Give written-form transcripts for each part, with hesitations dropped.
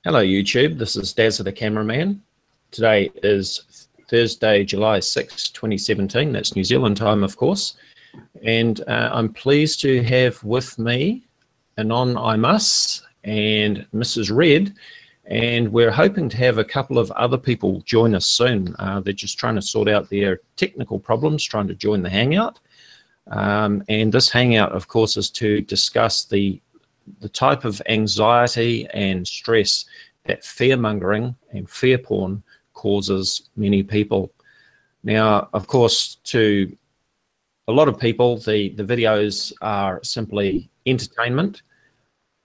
Hello YouTube, this is Dazzathecameraman. Today is Thursday, July 6, 2017. That's New Zealand time, of course. And I'm pleased to have with me Anonymous and Mrs. Red. And we're hoping to have a couple of other people join us soon. They're just trying to sort out their technical problems, trying to join the hangout. And this hangout, of course, is to discuss the type of anxiety and stress that fear-mongering and fear porn causes many people. Now, of course, to a lot of people, the videos are simply entertainment.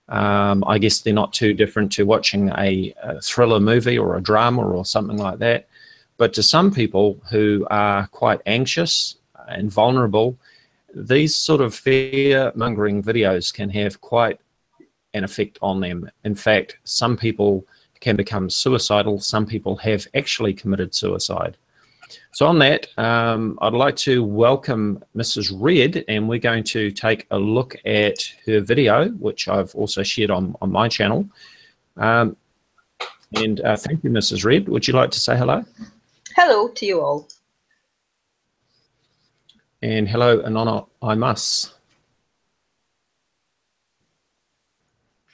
I guess they're not too different to watching a thriller movie or a drama or something like that. But to some people who are quite anxious and vulnerable, these sort of fear-mongering videos can have quite an effect on them. In fact, some people can become suicidal. Some people have actually committed suicide. So on that, I'd like to welcome Mrs. Red, and we're going to take a look at her video, which I've also shared on my channel. And thank you, Mrs. Red. Would you like to say hello? Hello to you all. And hello, Anonymous.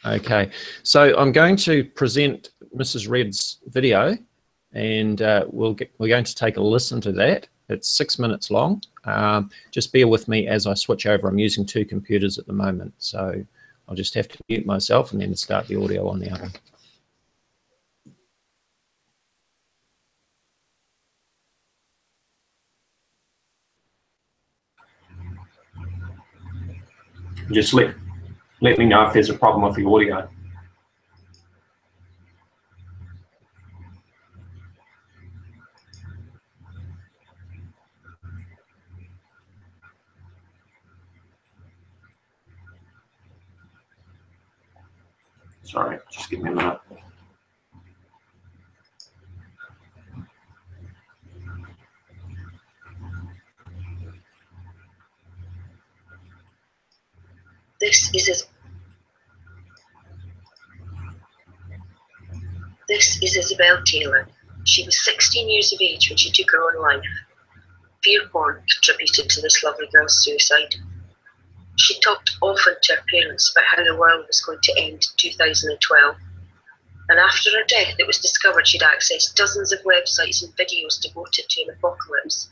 Okay, so I'm going to present Mrs. Red's video, and we're going to take a listen to that. It's 6 minutes long. Just bear with me as I switch over. I'm using two computers at the moment, so I'll just have to mute myself and then start the audio on the other. Just let me know if there's a problem with the audio. Sorry, just give me a minute. This is Isabel Taylor. She was 16 years of age when she took her own life. Fear porn contributed to this lovely girl's suicide. She talked often to her parents about how the world was going to end in 2012. And after her death, it was discovered she'd accessed dozens of websites and videos devoted to an apocalypse.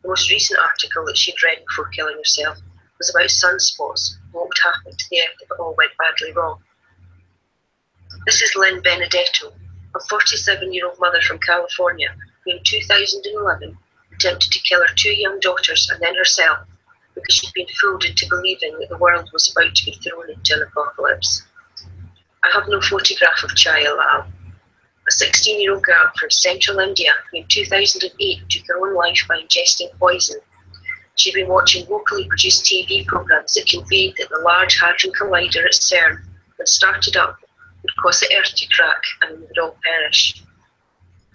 The most recent article that she'd read before killing herself was about sunspots, what would happen to the Earth if it all went badly wrong. This is Lynn Benedetto, a 47-year-old mother from California who in 2011 attempted to kill her two young daughters and then herself because she'd been fooled into believing that the world was about to be thrown into an apocalypse. I have no photograph of Chaya Lal, a 16-year-old girl from central India who in 2008 took her own life by ingesting poison. She'd been watching locally produced TV programs that conveyed that the Large Hadron Collider at CERN, when started up, would cause the Earth to crack and we would all perish.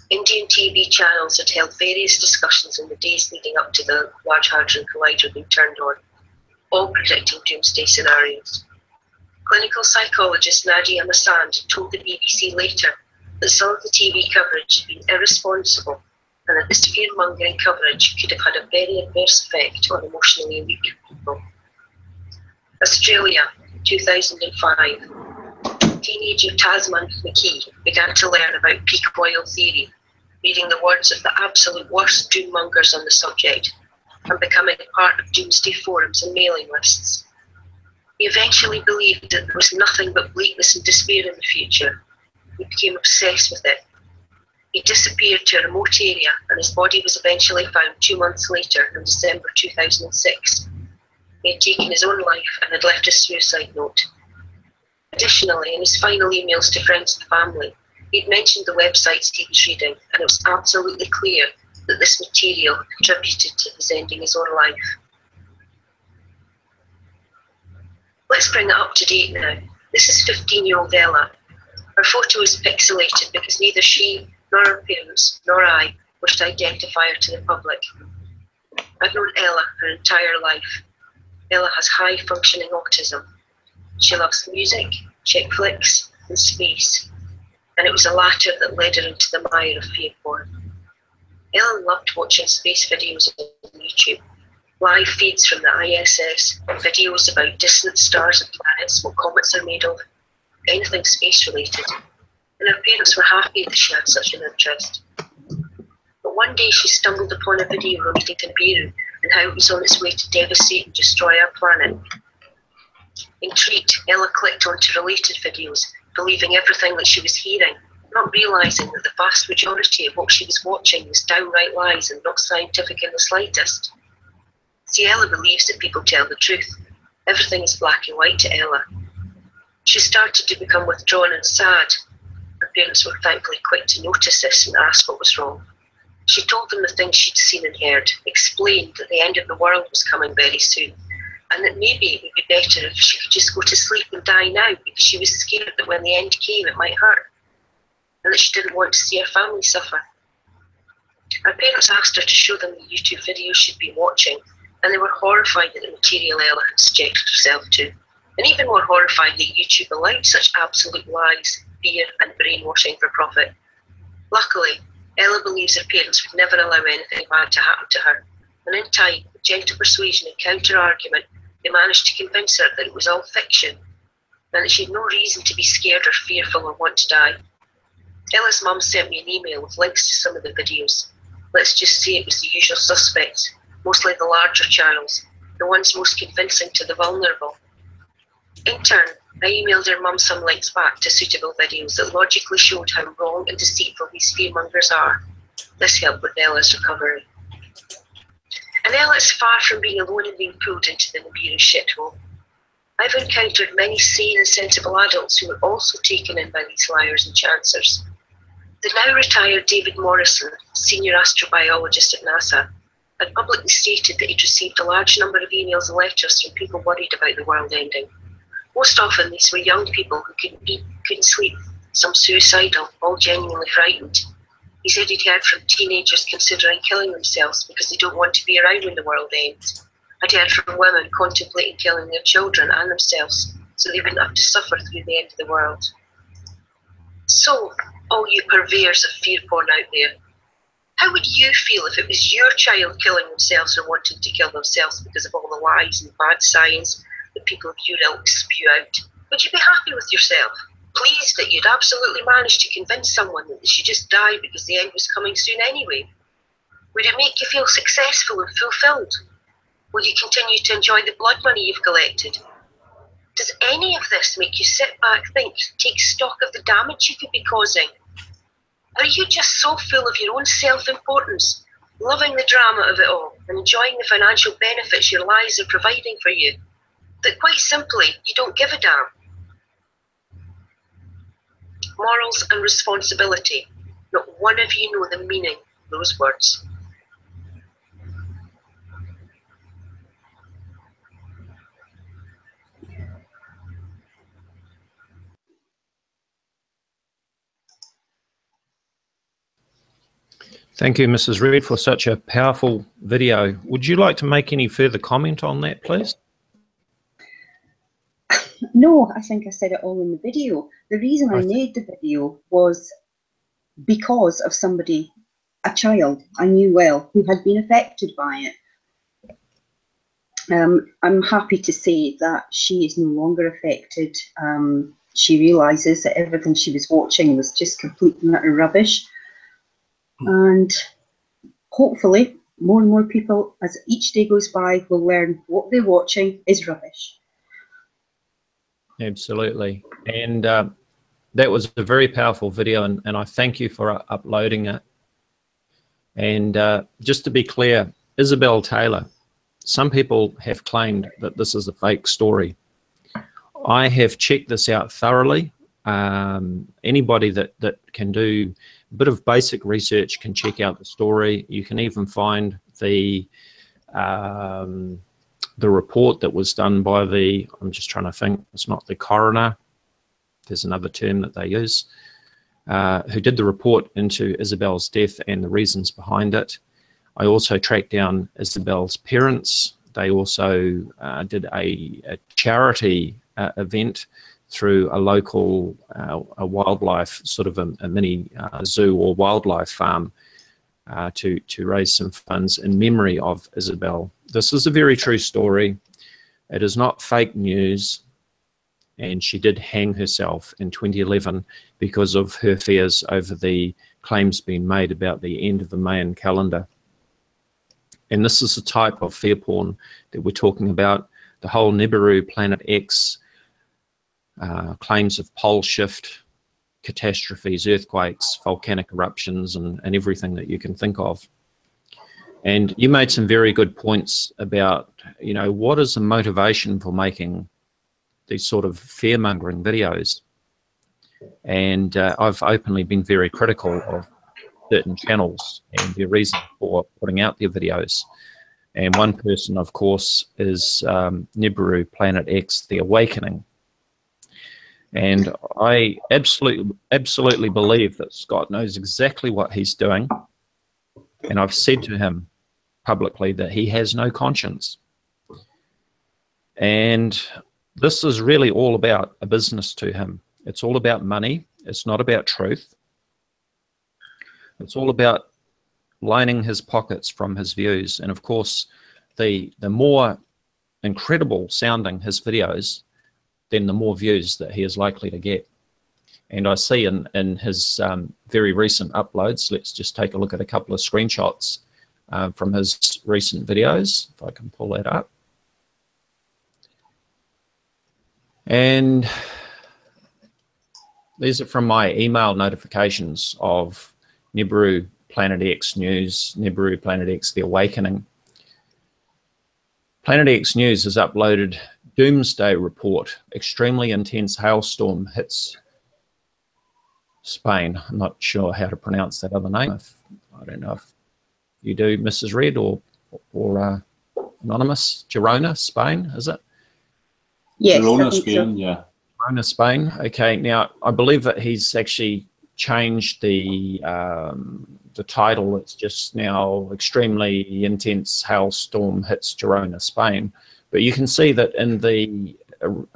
Indian TV channels had held various discussions in the days leading up to the Large Hadron Collider being turned on, all predicting doomsday scenarios. Clinical psychologist Nadia Masand told the BBC later that some of the TV coverage had been irresponsible and that this fear-mongering coverage could have had a very adverse effect on emotionally weak people. Australia, 2005. Teenager Tasman McKee began to learn about peak oil theory, reading the words of the absolute worst doommongers on the subject, and becoming part of doomsday forums and mailing lists. He eventually believed that there was nothing but bleakness and despair in the future. He became obsessed with it. He disappeared to a remote area, and his body was eventually found 2 months later in December 2006. He had taken his own life and had left a suicide note. Additionally, in his final emails to friends and family, he'd mentioned the websites he was reading, and it was absolutely clear that this material contributed to his ending his own life. Let's bring it up to date now. This is 15-year-old Ella. Her photo is pixelated because neither she, nor her parents, nor I wished to identify her to the public. I've known Ella her entire life. Ella has high-functioning autism. She loves music, chick flicks, and space. and it was the latter that led her into the mire of fear porn. Ella loved watching space videos on YouTube, live feeds from the ISS, videos about distant stars and planets, what comets are made of, anything space related. And her parents were happy that she had such an interest. But one day she stumbled upon a video relating to Nibiru and how it was on its way to devastate and destroy our planet. Intrigued, Ella clicked onto related videos, believing everything that she was hearing, not realising that the vast majority of what she was watching was downright lies and not scientific in the slightest. See, Ella believes that people tell the truth. Everything is black and white to Ella. She started to become withdrawn and sad. Her parents were thankfully quick to notice this and ask what was wrong. She told them the things she'd seen and heard, explained that the end of the world was coming very soon, and that maybe it would be better if she could just go to sleep and die now because she was scared that when the end came it might hurt, and that she didn't want to see her family suffer. Her parents asked her to show them the YouTube videos she'd been watching, and they were horrified at the material Ella had subjected herself to, and even more horrified that YouTube allowed such absolute lies, fear and brainwashing for profit. Luckily, Ella believes her parents would never allow anything bad to happen to her, and in time, with gentle persuasion and counter-argument, they managed to convince her that it was all fiction, and that she had no reason to be scared or fearful or want to die. Ella's mum sent me an email with links to some of the videos. Let's just say it was the usual suspects, mostly the larger channels, the ones most convincing to the vulnerable. In turn, I emailed her mum some links back to suitable videos that logically showed how wrong and deceitful these fearmongers are. This helped with Ella's recovery. And Ella is far from being alone in being pulled into the Nibiru shithole. I've encountered many sane and sensible adults who were also taken in by these liars and chancers. The now retired David Morrison, senior astrobiologist at NASA, had publicly stated that he'd received a large number of emails and letters from people worried about the world ending. Most often these were young people who couldn't eat, couldn't sleep, some suicidal, all genuinely frightened. He said he'd heard from teenagers considering killing themselves because they don't want to be around when the world ends. I'd heard from women contemplating killing their children and themselves so they wouldn't have to suffer through the end of the world. So, all you purveyors of fear porn out there, how would you feel if it was your child killing themselves or wanting to kill themselves because of all the lies and bad science that people of your ilk spew out? Would you be happy with yourself? Pleased that you'd absolutely managed to convince someone that they should just die because the end was coming soon anyway? Would it make you feel successful and fulfilled? Will you continue to enjoy the blood money you've collected? Does any of this make you sit back, think, take stock of the damage you could be causing? Are you just so full of your own self-importance, loving the drama of it all and enjoying the financial benefits your lies are providing for you, that quite simply you don't give a damn? Morals and responsibility. Not one of you know the meaning of those words. Thank you, Mrs. Reid, for such a powerful video. Would you like to make any further comment on that, please? No, I think I said it all in the video. The reason I made the video was because of somebody, a child I knew well, who had been affected by it. I'm happy to say that she is no longer affected. She realises that everything she was watching was just complete and utter rubbish. And hopefully more and more people, as each day goes by, will learn what they're watching is rubbish. Absolutely. And that was a very powerful video, and I thank you for uploading it. And just to be clear, Isabel Taylor, some people have claimed that this is a fake story. I have checked this out thoroughly. Anybody that can do a bit of basic research can check out the story. You can even find the report that was done by the, I'm just trying to think, it's not the coroner, there's another term that they use, who did the report into Isabel's death and the reasons behind it. I also tracked down Isabel's parents. They also did a charity event through a local a wildlife, sort of a mini zoo or wildlife farm, to raise some funds in memory of Isabel. This is a very true story. It is not fake news, and she did hang herself in 2011 because of her fears over the claims being made about the end of the Mayan calendar. And this is the type of fear porn that we're talking about. The whole Nibiru, Planet X, claims of pole shift, catastrophes, earthquakes, volcanic eruptions, and everything that you can think of. And you made some very good points about, you know, what is the motivation for making these sort of fear-mongering videos. And I've openly been very critical of certain channels and their reason for putting out their videos. And one person, of course, is Nibiru, Planet X, The Awakening. And I absolutely believe that Scott knows exactly what he's doing. And I've said to him publicly that he has no conscience. And this is really all about a business to him. It's all about money. It's not about truth. It's all about lining his pockets from his views. And of course, the more incredible sounding his videos, then the more views that he is likely to get. And I see in his very recent uploads, let's just take a look at a couple of screenshots from his recent videos, if I can pull that up. And these are from my email notifications of Nibiru, Planet X News, Nibiru, Planet X, The Awakening. Planet X News has uploaded Doomsday Report. Extremely intense hailstorm hits Spain. I'm not sure how to pronounce that other name. I don't know if you do, Mrs. Red, or Anonymous. Girona, Spain, is it? Yes, Girona, Spain, yeah. Girona, Spain. Okay, now I believe that he's actually changed the title. It's just now Extremely Intense Hailstorm Hits Girona, Spain. But you can see that in the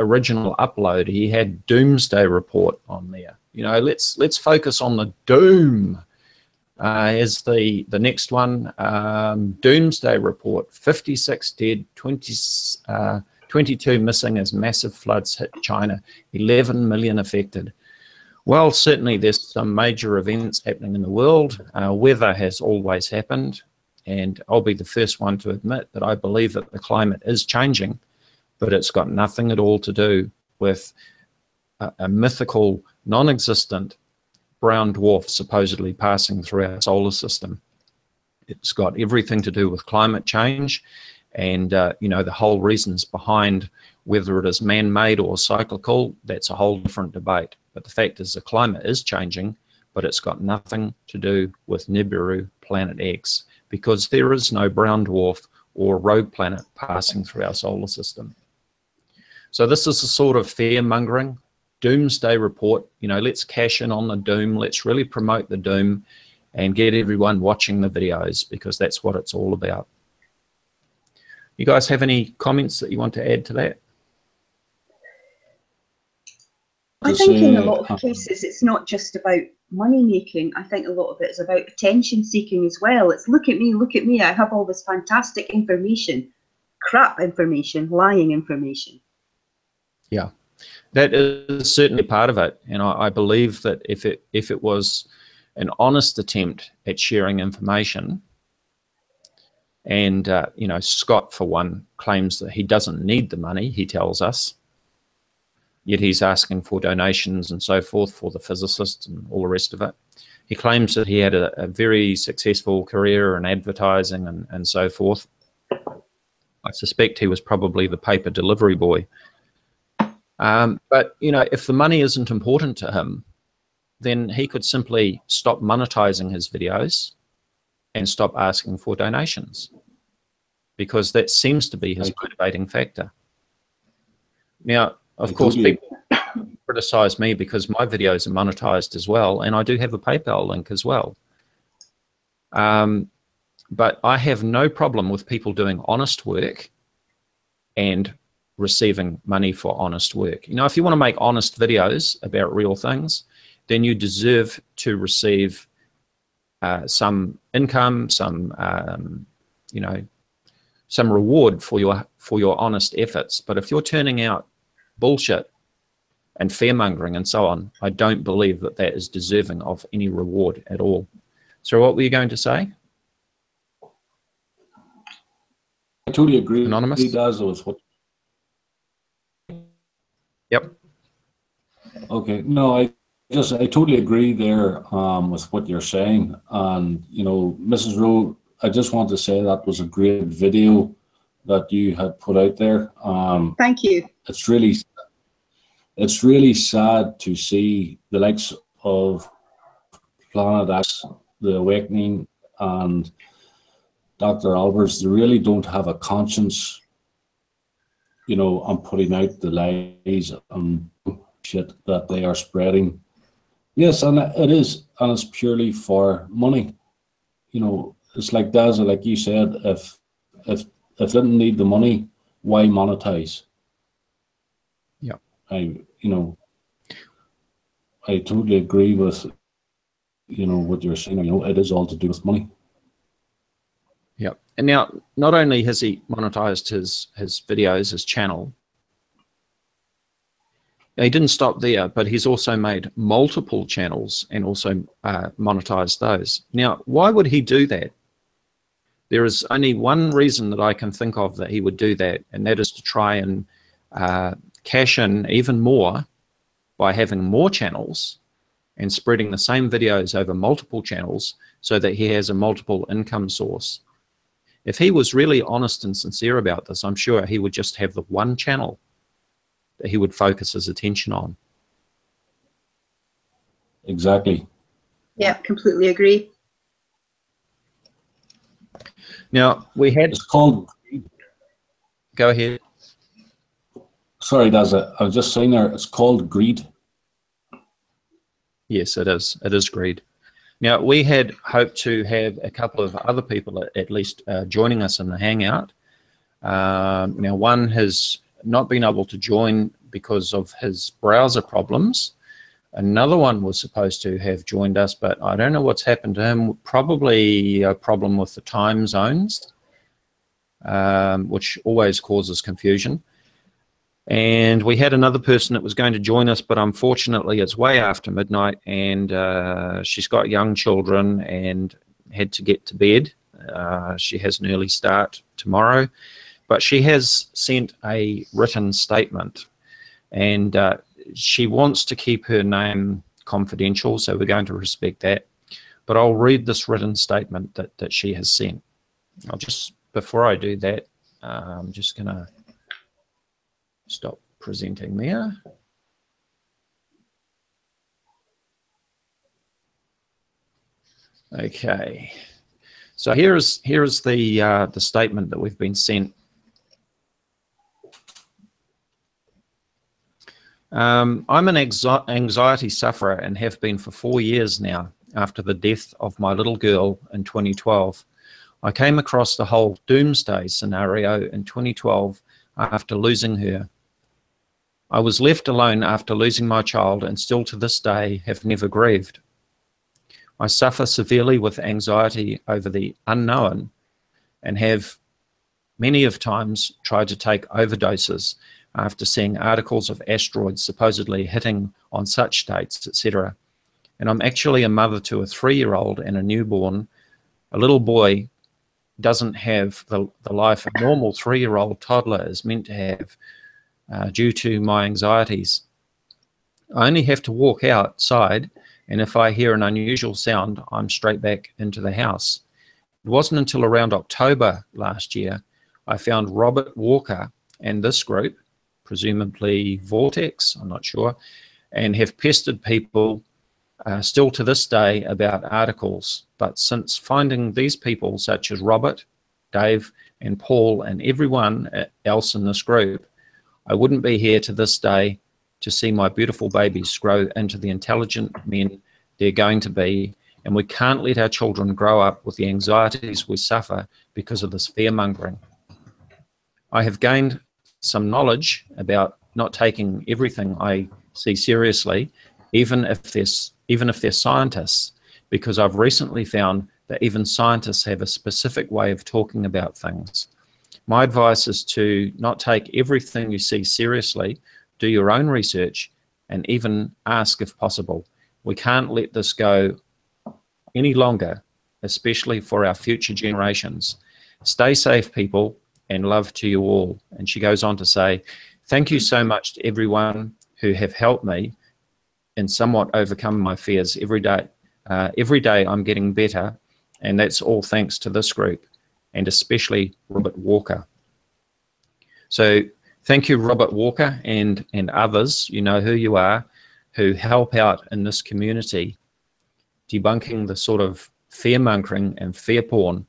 original upload, he had Doomsday Report on there. You know, let's focus on the doom. As the next one, Doomsday Report, 56 dead, 22 missing as massive floods hit China, 11 million affected. Well, certainly there's some major events happening in the world. Weather has always happened, and I'll be the first one to admit that I believe that the climate is changing, but it's got nothing at all to do with a mythical, non-existent brown dwarf supposedly passing through our solar system. It's got everything to do with climate change, and you know, the whole reasons behind whether it is man-made or cyclical, that's a whole different debate. But the fact is the climate is changing, but it's got nothing to do with Nibiru, Planet X, because there is no brown dwarf or rogue planet passing through our solar system. So this is the sort of fear-mongering, Doomsday Report. You know, let's cash in on the doom. Let's really promote the doom and get everyone watching the videos, because that's what it's all about. You guys have any comments that you want to add to that? I think in a lot of cases, it's not just about money making. I think a lot of it is about attention seeking as well. It's look at me, I have all this fantastic information, crap information, lying information. Yeah, that is certainly part of it. And I believe that if it was an honest attempt at sharing information, and you know, Scott, for one, claims that he doesn't need the money, he tells us, yet he's asking for donations and so forth for the physicists and all the rest of it. He claims that he had a very successful career in advertising and so forth. I suspect he was probably the paper delivery boy. But, you know, if the money isn't important to him, then he could simply stop monetizing his videos and stop asking for donations, because that seems to be his motivating factor. Now, of course, people criticize me because my videos are monetized as well, and I do have a PayPal link as well. But I have no problem with people doing honest work and receiving money for honest work. You know, if you want to make honest videos about real things, then you deserve to receive some income, some you know, some reward for your honest efforts. But if you're turning out bullshit and fear-mongering and so on, I don't believe that that is deserving of any reward at all. So what were you going to say? I totally agree. Anonymous? He does with what. Yep. Okay. No, I totally agree there with what you're saying. And, you know, Mrs. Rowe, I just want to say that was a great video that you had put out there. Thank you. It's really sad to see the likes of Planet X, The Awakening, and Dr. Alberts. They really don't have a conscience, you know, on putting out the lies and shit that they are spreading. Yes, and it is, and it's purely for money. You know, it's like Dazza, like you said, if they didn't need the money, why monetize? Yeah. I totally agree with, you know, what you're saying. You know, it is all to do with money. Yeah. And now, not only has he monetized his videos, his channel, he didn't stop there, but he's also made multiple channels and also monetized those. Now, why would he do that? There is only one reason that I can think of that he would do that, and that is to try and cash in even more by having more channels and spreading the same videos over multiple channels so that he has a multiple income source. If he was really honest and sincere about this, I'm sure he would just have the one channel that he would focus his attention on. Exactly. Yeah, completely agree. Now, we had... It's called... Go ahead. Sorry, Dazza. I was just saying there, it's called greed. Yes, it is. It is greed. Now, we had hoped to have a couple of other people at least joining us in the Hangout. Now, one has not been able to join because of his browser problems. Another one was supposed to have joined us, but I don't know what's happened to him. Probably a problem with the time zones, which always causes confusion. And we had another person that was going to join us, but unfortunately it's way after midnight, and she's got young children and had to get to bed. She has an early start tomorrow, but she has sent a written statement, and she wants to keep her name confidential, so we're going to respect that. But I'll read this written statement that she has sent. Before I do that, I'm just going to stop presenting there. Okay, so here is the statement that we've been sent. I'm an anxiety sufferer and have been for 4 years now after the death of my little girl in 2012. I came across the whole doomsday scenario in 2012 after losing her. I was left alone after losing my child and still to this day have never grieved. I suffer severely with anxiety over the unknown and have many of times tried to take overdoses after seeing articles of asteroids supposedly hitting on such dates, etc. And I'm actually a mother to a 3-year-old and a newborn. A little boy doesn't have the life a normal 3-year-old toddler is meant to have due to my anxieties. I only have to walk outside, and if I hear an unusual sound, I'm straight back into the house. It wasn't until around October last year I found Robert Walker and this group, presumably VORTEX, I'm not sure, and have pestered people still to this day about articles. But since finding these people such as Robert, Dave, and Paul, and everyone else in this group, I wouldn't be here to this day to see my beautiful babies grow into the intelligent men they're going to be, and we can't let our children grow up with the anxieties we suffer because of this fear-mongering. I have gained some knowledge about not taking everything I see seriously, even if they're scientists, because I've recently found that even scientists have a specific way of talking about things. My advice is to not take everything you see seriously, do your own research, and even ask if possible. We can't let this go any longer, especially for our future generations. Stay safe, people, and love to you all. And she goes on to say, thank you so much to everyone who have helped me in somewhat overcome my fears every day. Every day I'm getting better, and that's all thanks to this group, and especially Robert Walker. So thank you, Robert Walker, and others, you know who you are, who help out in this community, debunking the sort of fear-mongering and fear porn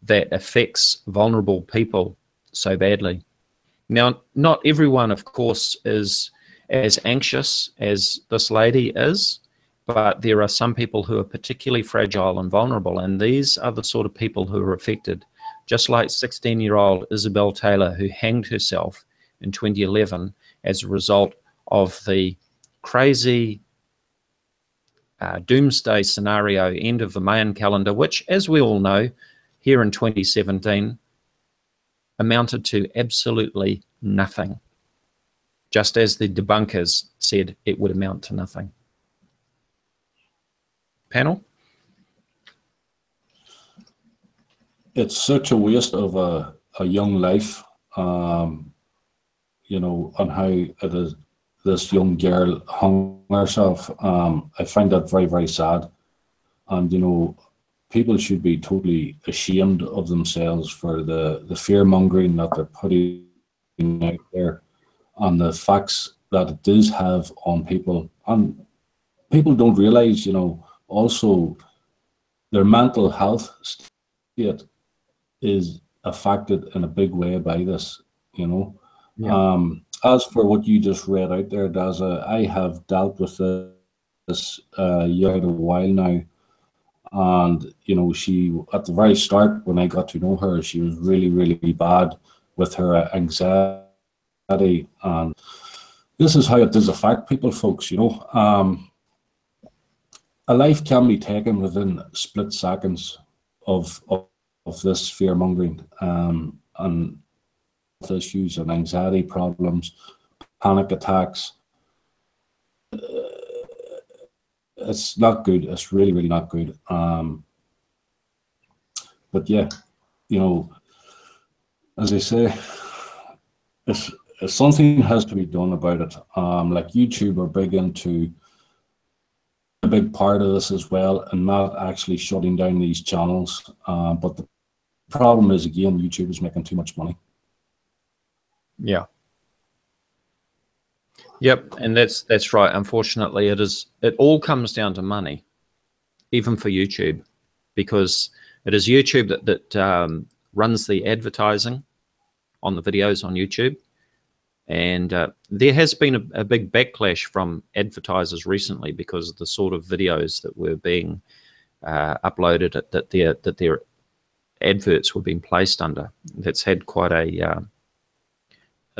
that affects vulnerable people so badly. Now, not everyone, of course, is as anxious as this lady is, but there are some people who are particularly fragile and vulnerable, and these are the sort of people who are affected. Just like 16-year-old Isabel Taylor, who hanged herself in 2011 as a result of the crazy doomsday scenario, end of the Mayan calendar, which, as we all know, here in 2017, amounted to absolutely nothing, just as the debunkers said it would amount to nothing. Panel? It's such a waste of a young life, you know, on how it is, this young girl hung herself. I find that very, very sad. And, you know, people should be totally ashamed of themselves for the fear-mongering that they're putting out there, and the facts that it does have on people. And people don't realize, you know, also their mental health state is affected in a big way by this, you know. Yeah. As for what you just read out there, Dazza, I have dealt with this young a while now. And, you know, she, at the very start, when I got to know her, she was really, really bad with her anxiety. And this is how it does affect people, folks, you know. A life can be taken within split seconds of this fear-mongering, and issues and anxiety problems, panic attacks. It's not good. It's really, really not good. But yeah, you know, as I say, if something has to be done about it, like YouTube are big into a big part of this as well, and not actually shutting down these channels. But the problem is, again, YouTube is making too much money. Yeah. Yep, and that's right. Unfortunately, it all comes down to money, even for YouTube, because it is YouTube that runs the advertising on the videos on YouTube, and there has been a big backlash from advertisers recently because of the sort of videos that were being uploaded, that their adverts were being placed under. That's had quite a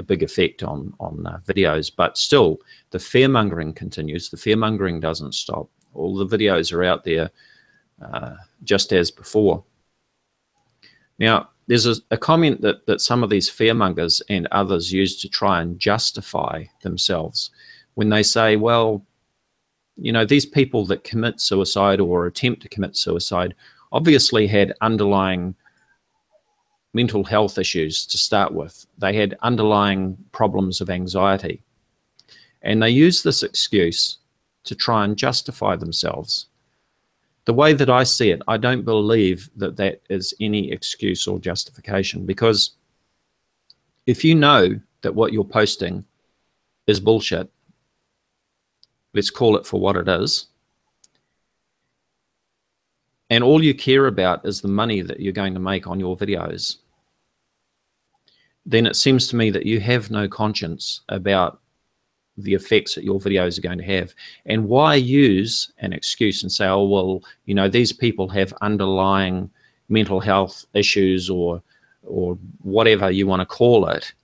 big effect on videos, but still the fear-mongering continues. The fear-mongering doesn't stop. All the videos are out there just as before. Now, there's a comment that some of these fear-mongers and others use to try and justify themselves when they say, well, you know, these people that commit suicide or attempt to commit suicide obviously had underlying mental health issues to start with. They had underlying problems of anxiety. And they use this excuse to try and justify themselves. The way that I see it, I don't believe that that is any excuse or justification, because if you know that what you're posting is bullshit, let's call it for what it is, and all you care about is the money that you're going to make on your videos, then it seems to me that you have no conscience about the effects that your videos are going to have. And why use an excuse and say, oh, well, you know, these people have underlying mental health issues or whatever you want to call it.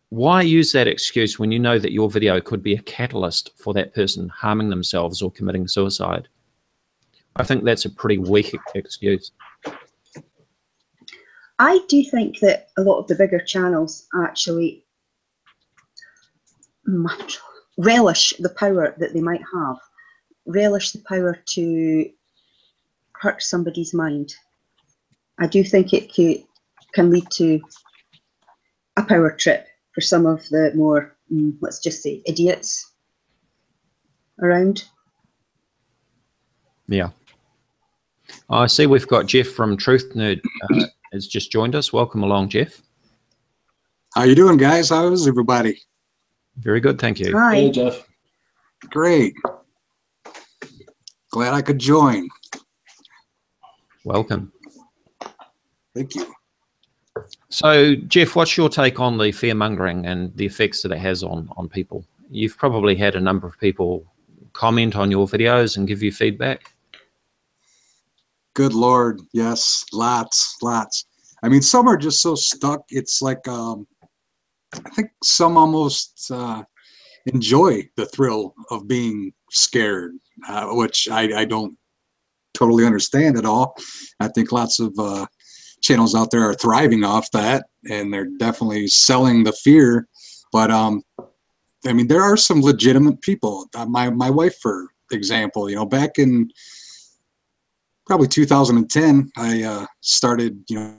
why use that excuse when you know that your video could be a catalyst for that person harming themselves or committing suicide? I think that's a pretty weak excuse. I do think that a lot of the bigger channels actually relish the power that they might have, relish the power to hurt somebody's mind. I do think it can lead to a power trip for some of the more, let's just say, idiots around. Yeah. I see we've got Jeff from Truth Nerd has just joined us. Welcome along, Jeff. How you doing, guys? How is everybody? Very good, thank you. Hi. Hey, Jeff. Great. Glad I could join. Welcome. Thank you. So, Jeff, what's your take on the fear-mongering and the effects that it has on people? You've probably had a number of people comment on your videos and give you feedback. Good Lord, yes, lots. I mean, some are just so stuck. It's like, I think some almost enjoy the thrill of being scared, which I don't totally understand at all. I think lots of channels out there are thriving off that, and they're definitely selling the fear. But I mean, there are some legitimate people. My wife, for example, you know, back in probably 2010, I started, you know,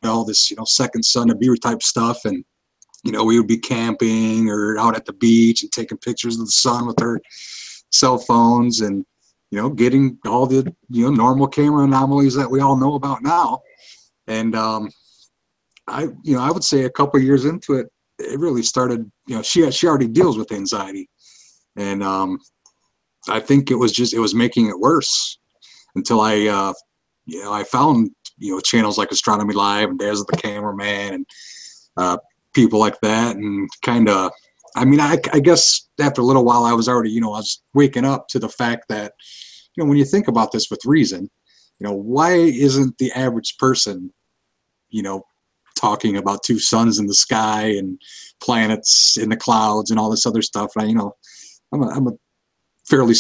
all this, you know, second son Nibiru type stuff, and you know, we would be camping or out at the beach and taking pictures of the sun with our cell phones, and you know, getting all the, you know, normal camera anomalies that we all know about now. And I would say a couple of years into it, it really started, you know, she already deals with anxiety, and I think it was making it worse until I you know, I found, you know, channels like Astronomy Live and Dazzathecameraman and people like that, and kind of, I mean, I guess after a little while I was already, you know, I was waking up to the fact that, you know, when you think about this with reason, you know, why isn't the average person, you know, talking about two suns in the sky and planets in the clouds and all this other stuff? And I, you know, I'm a fairly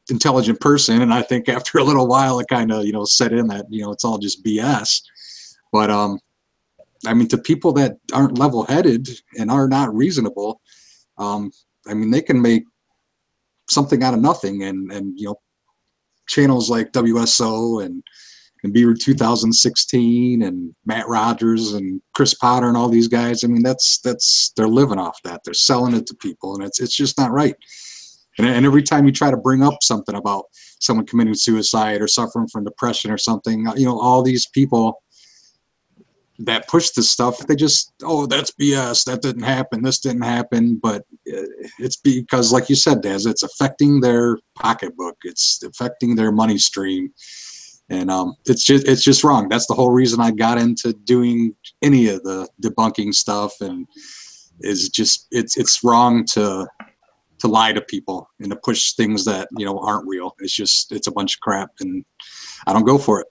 intelligent person, and I think after a little while it kind of, you know, set in that, you know, it's all just BS. But I mean, to people that aren't level-headed and are not reasonable, I mean, they can make something out of nothing, and you know, channels like WSO and Nibiru 2016 and Matt Rogers and Chris Potter and all these guys, I mean, they're living off that. They're selling it to people, and it's just not right. And every time you try to bring up something about someone committing suicide or suffering from depression or something, you know, all these people that push this stuff, they just, oh, that's BS, that didn't happen, this didn't happen. But it's because, like you said, Daz, it's affecting their pocketbook, it's affecting their money stream, and it's just wrong. That's the whole reason I got into doing any of the debunking stuff, and is just, it's wrong to lie to people and to push things that, you know, aren't real. It's a bunch of crap, and I don't go for it.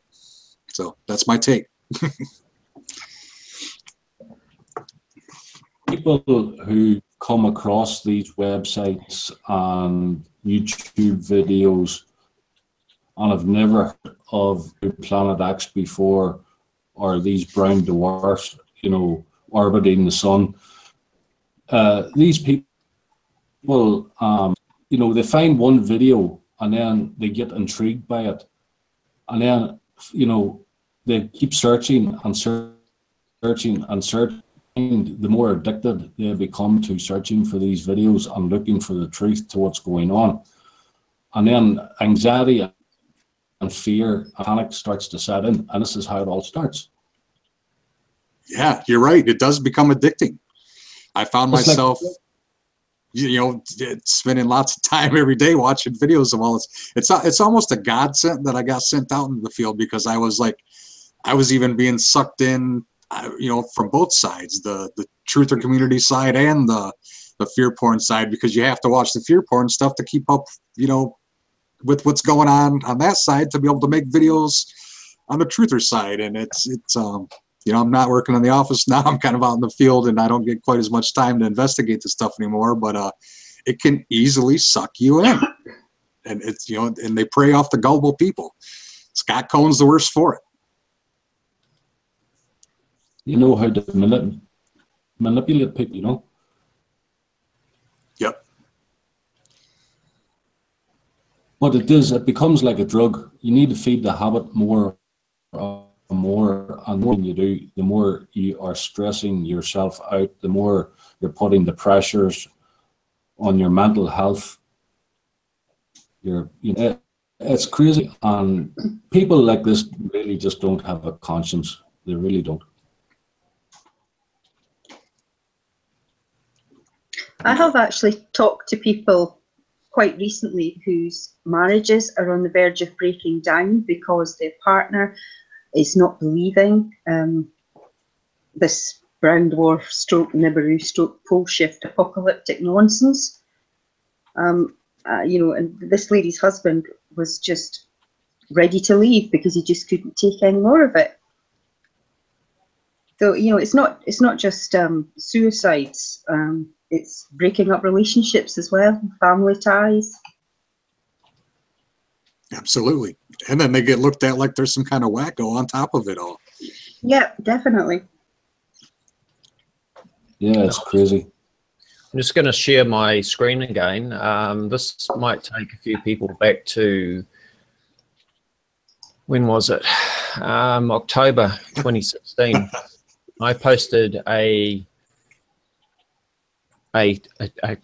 So that's my take. People who come across these websites and YouTube videos and have never heard of Planet X before, or these brown dwarfs, you know, orbiting the sun, these people, you know, they find one video and then they get intrigued by it, and then, you know, they keep searching and searching and searching. The more addicted they become to searching for these videos and looking for the truth to what's going on, and then anxiety and fear and panic starts to set in, and this is how it all starts. Yeah, you're right. It does become addicting. I found myself, you know, spending lots of time every day watching videos of all this. It's almost a godsend that I got sent out into the field, because I was like, I was even being sucked in, you know, from both sides, the truther community side and the fear porn side, because you have to watch the fear porn stuff to keep up, you know, with what's going on that side, to be able to make videos on the truther side. And You know, I'm not working in the office now. I'm kind of out in the field, and I don't get quite as much time to investigate this stuff anymore. But it can easily suck you in, and it's, you know, and they prey off the gullible people. Scott Cohen's the worst for it. You know how to manipulate people, you know. Yep. But it becomes like a drug. You need to feed the habit more and more than you do, the more you are stressing yourself out, the more you're putting the pressures on your mental health. It's crazy, and people like this really just don't have a conscience. They really don't. I have actually talked to people quite recently whose marriages are on the verge of breaking down because their partner is not believing this brown dwarf stroke Nibiru stroke pole shift apocalyptic nonsense. You know, and this lady's husband was just ready to leave because he just couldn't take any more of it. So, you know, it's not just suicides. It's breaking up relationships as well, family ties. Absolutely. And then they get looked at like there's some kind of wacko on top of it all. Yeah, definitely. Yeah, it's crazy. I'm just going to share my screen again. This might take a few people back to, when was it? October 2016. I posted a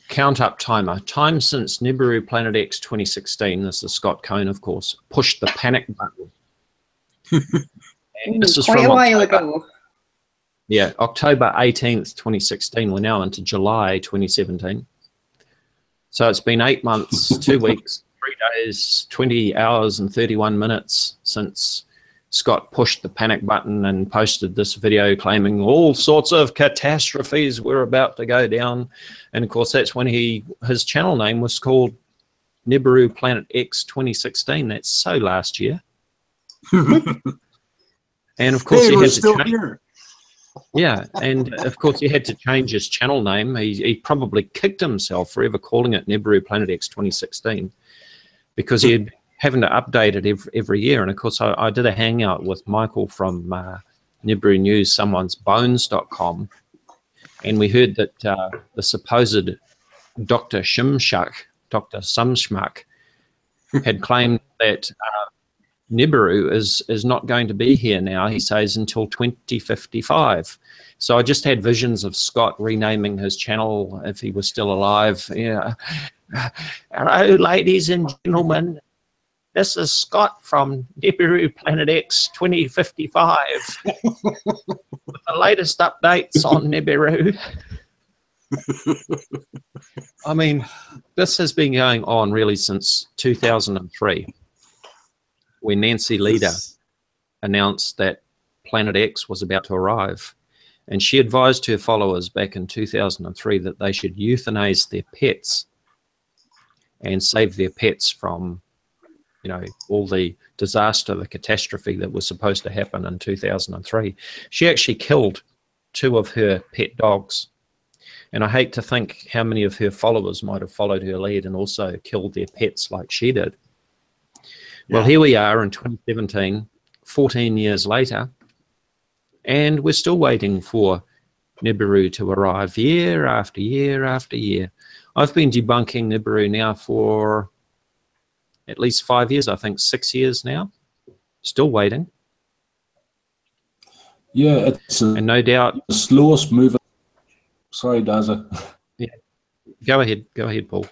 count up timer. Time since Nibiru Planet X 2016, this is Scott Cohn, of course, pushed the panic button. And this is quite from a while October. ago. Yeah, October 18th, 2016. We're now into July 2017. So it's been 8 months, 2 weeks, 3 days, 20 hours and 31 minutes since Scott pushed the panic button and posted this video claiming all sorts of catastrophes were about to go down. And of course, that's when his channel name was called Nibiru Planet X 2016. That's so last year. And of course, hey, he we're had still to change. here. Yeah, and of course he had to change his channel name. He probably kicked himself for ever calling it Nibiru Planet X 2016 because he had having to update it every year. And of course I did a hangout with Michael from Nibiru News, someone'sbones.com, and we heard that the supposed Dr. Shimshak, Dr. Sumshmak, had claimed that Nibiru is not going to be here now, he says, until 2055. So I just had visions of Scott renaming his channel if he was still alive. Yeah. Hello, ladies and gentlemen. This is Scott from Nibiru Planet X 2055 with the latest updates on Nibiru. I mean, this has been going on really since 2003. When Nancy Leader announced that Planet X was about to arrive. And she advised her followers back in 2003 that they should euthanize their pets and save their pets from, you know, all the disaster, the catastrophe that was supposed to happen in 2003. She actually killed 2 of her pet dogs. And I hate to think how many of her followers might have followed her lead and also killed their pets like she did. Well, here we are in 2017, 14 years later, and we're still waiting for Nibiru to arrive year after year after year. I've been debunking Nibiru now for at least 5 years, I think 6 years now. Still waiting. Yeah, it's and no doubt the slowest moving. Sorry, Dazza. Yeah, go ahead, Paul.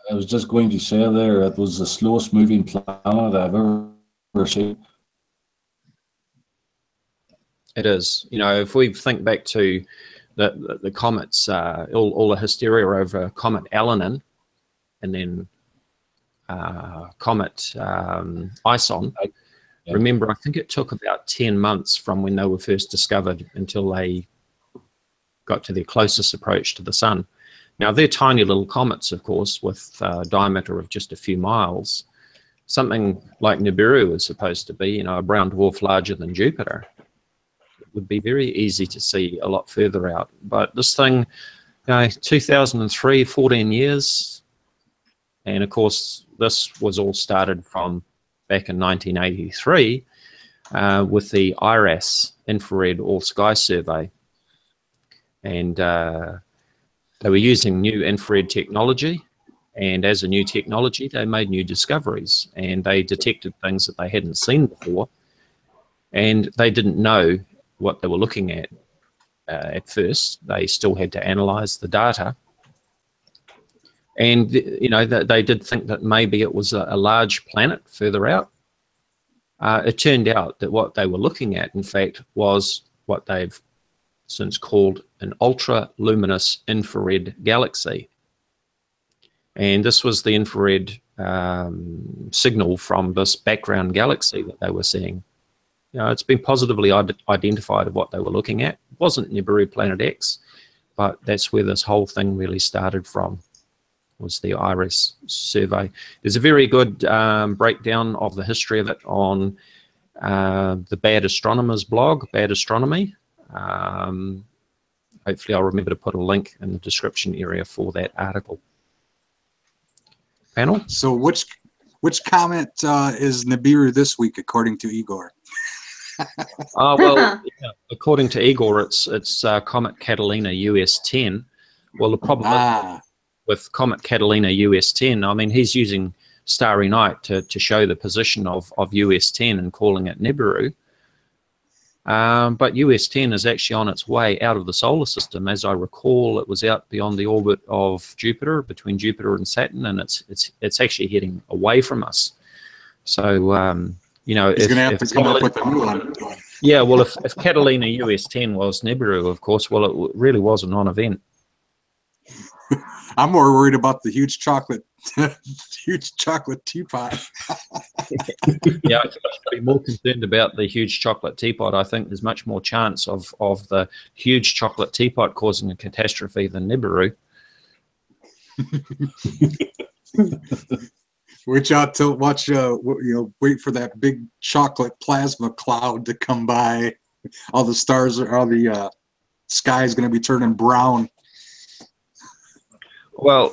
I was just going to say there, it was the slowest moving planet I've ever seen. It is. You know, if we think back to the comets, all the hysteria over Comet Alanin, and then Comet Ison. Yeah. Remember, I think it took about 10 months from when they were first discovered until they got to their closest approach to the sun. Now, they're tiny little comets, of course, with a diameter of just a few miles. Something like Nibiru is supposed to be, you know, a brown dwarf larger than Jupiter. would be very easy to see a lot further out. But this thing, 2003, 14 years, and of course this was all started from back in 1983 with the IRAS Infrared All Sky Survey, and they were using new infrared technology. And as a new technology, they made new discoveries, and they detected things that they hadn't seen before, and they didn't know what they were looking at first. They still had to analyze the data, and they did think that maybe it was a large planet further out. It turned out that what they were looking at, in fact, was what they've since called an ultra-luminous infrared galaxy. And this was the infrared signal from this background galaxy that they were seeing. It's been positively identified of what they were looking at. It wasn't Nibiru Planet X, but that's where this whole thing really started from, was the IRAS survey. There's a very good breakdown of the history of it on the Bad Astronomers blog, Bad Astronomy. Hopefully I'll remember to put a link in the description area for that article. Panel? So which comet is Nibiru this week, according to Igor? Well, according to Igor, it's Comet Catalina US10. Well, the problem with Comet Catalina US10, I mean, he's using Starry Night to show the position of US10 and calling it Nibiru. But US10 is actually on its way out of the solar system. As I recall, it was out beyond the orbit of Jupiter, between Jupiter and Saturn, and it's actually heading away from us. So he's going to have to come up with a new one. Yeah, well, if Catalina US10 was Nibiru, of course, well, it really was a non-event. I'm more worried about the huge chocolate teapot. Yeah, I should be more concerned about the huge chocolate teapot. I think there's much more chance of the huge chocolate teapot causing a catastrophe than Nibiru. Wait for that big chocolate plasma cloud to come by. All the stars, all the sky is going to be turning brown. Well,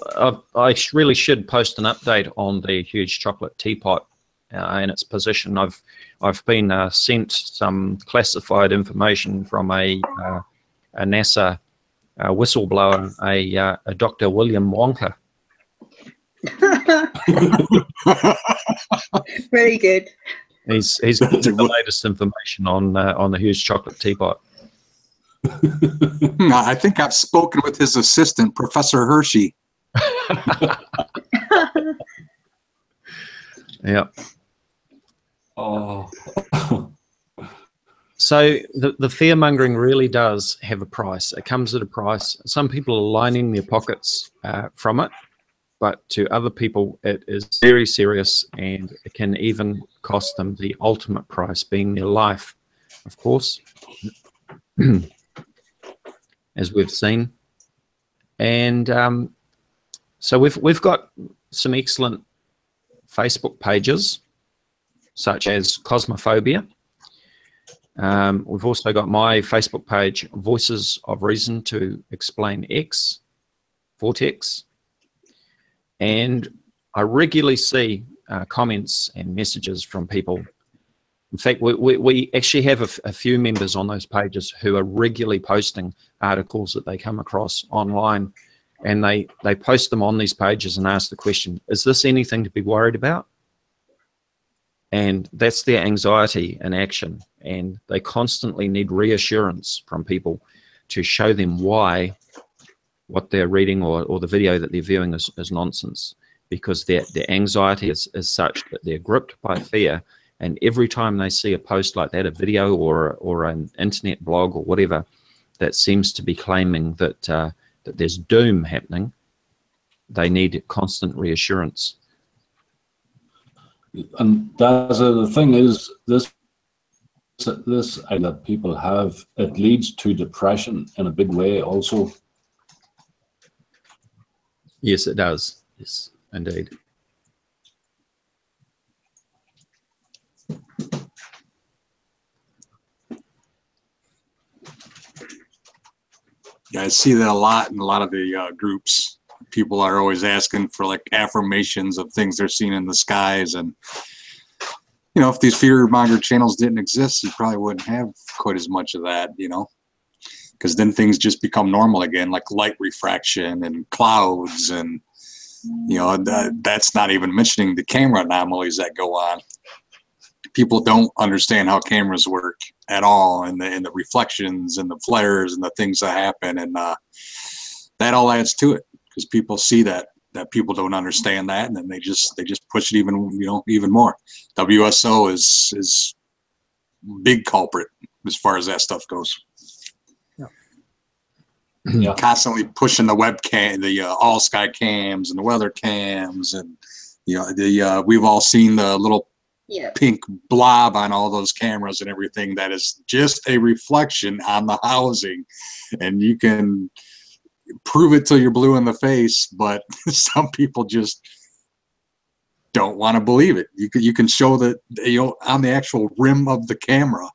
I really should post an update on the huge chocolate teapot and its position. I've been sent some classified information from a NASA whistleblower, a Dr. William Wonka. Very good. He's got the latest information on the huge chocolate teapot. I think I've spoken with his assistant, Professor Hershey. Yeah. Oh. So the fear-mongering really does have a price. It comes at a price. Some people are lining their pockets from it, but to other people it is very serious, and it can even cost them the ultimate price, being their life, of course, as we've seen. And so we've got some excellent Facebook pages, such as Cosmophobia. We've also got my Facebook page, Voices of Reason to Explain X, VORTEX. And I regularly see comments and messages from people. In fact, we actually have a few members on those pages who are regularly posting articles that they come across online, and they post them on these pages and ask the question, is this anything to be worried about? And that's their anxiety in action, and they constantly need reassurance from people to show them why what they're reading or the video that they're viewing is nonsense, because their anxiety is such that they're gripped by fear. And every time they see a post like that, a video or an internet blog or whatever that seems to be claiming that that there's doom happening, they need constant reassurance. And that's the thing is, this that people have, it leads to depression in a big way also. Yes, it does. Yes, indeed. Yeah, I see that a lot in a lot of the groups. People are always asking for like affirmations of things they're seeing in the skies, and you know, if these fear-monger channels didn't exist, you probably wouldn't have quite as much of that, you know, because then things just become normal again, like light refraction and clouds, and you know, that's not even mentioning the camera anomalies that go on. People don't understand how cameras work at all, and the reflections and the flares and the things that happen, and that all adds to it, because people see that people don't understand that, and then they just push it even, you know, even more. WSO is big culprit as far as that stuff goes. Yeah. Constantly pushing the webcam, the all sky cams and the weather cams, and you know, we've all seen the little pink blob on all those cameras and everything. That is just a reflection on the housing, and you can prove it till you're blue in the face, but some people just don't want to believe it. You can show that, you know, on the actual rim of the camera,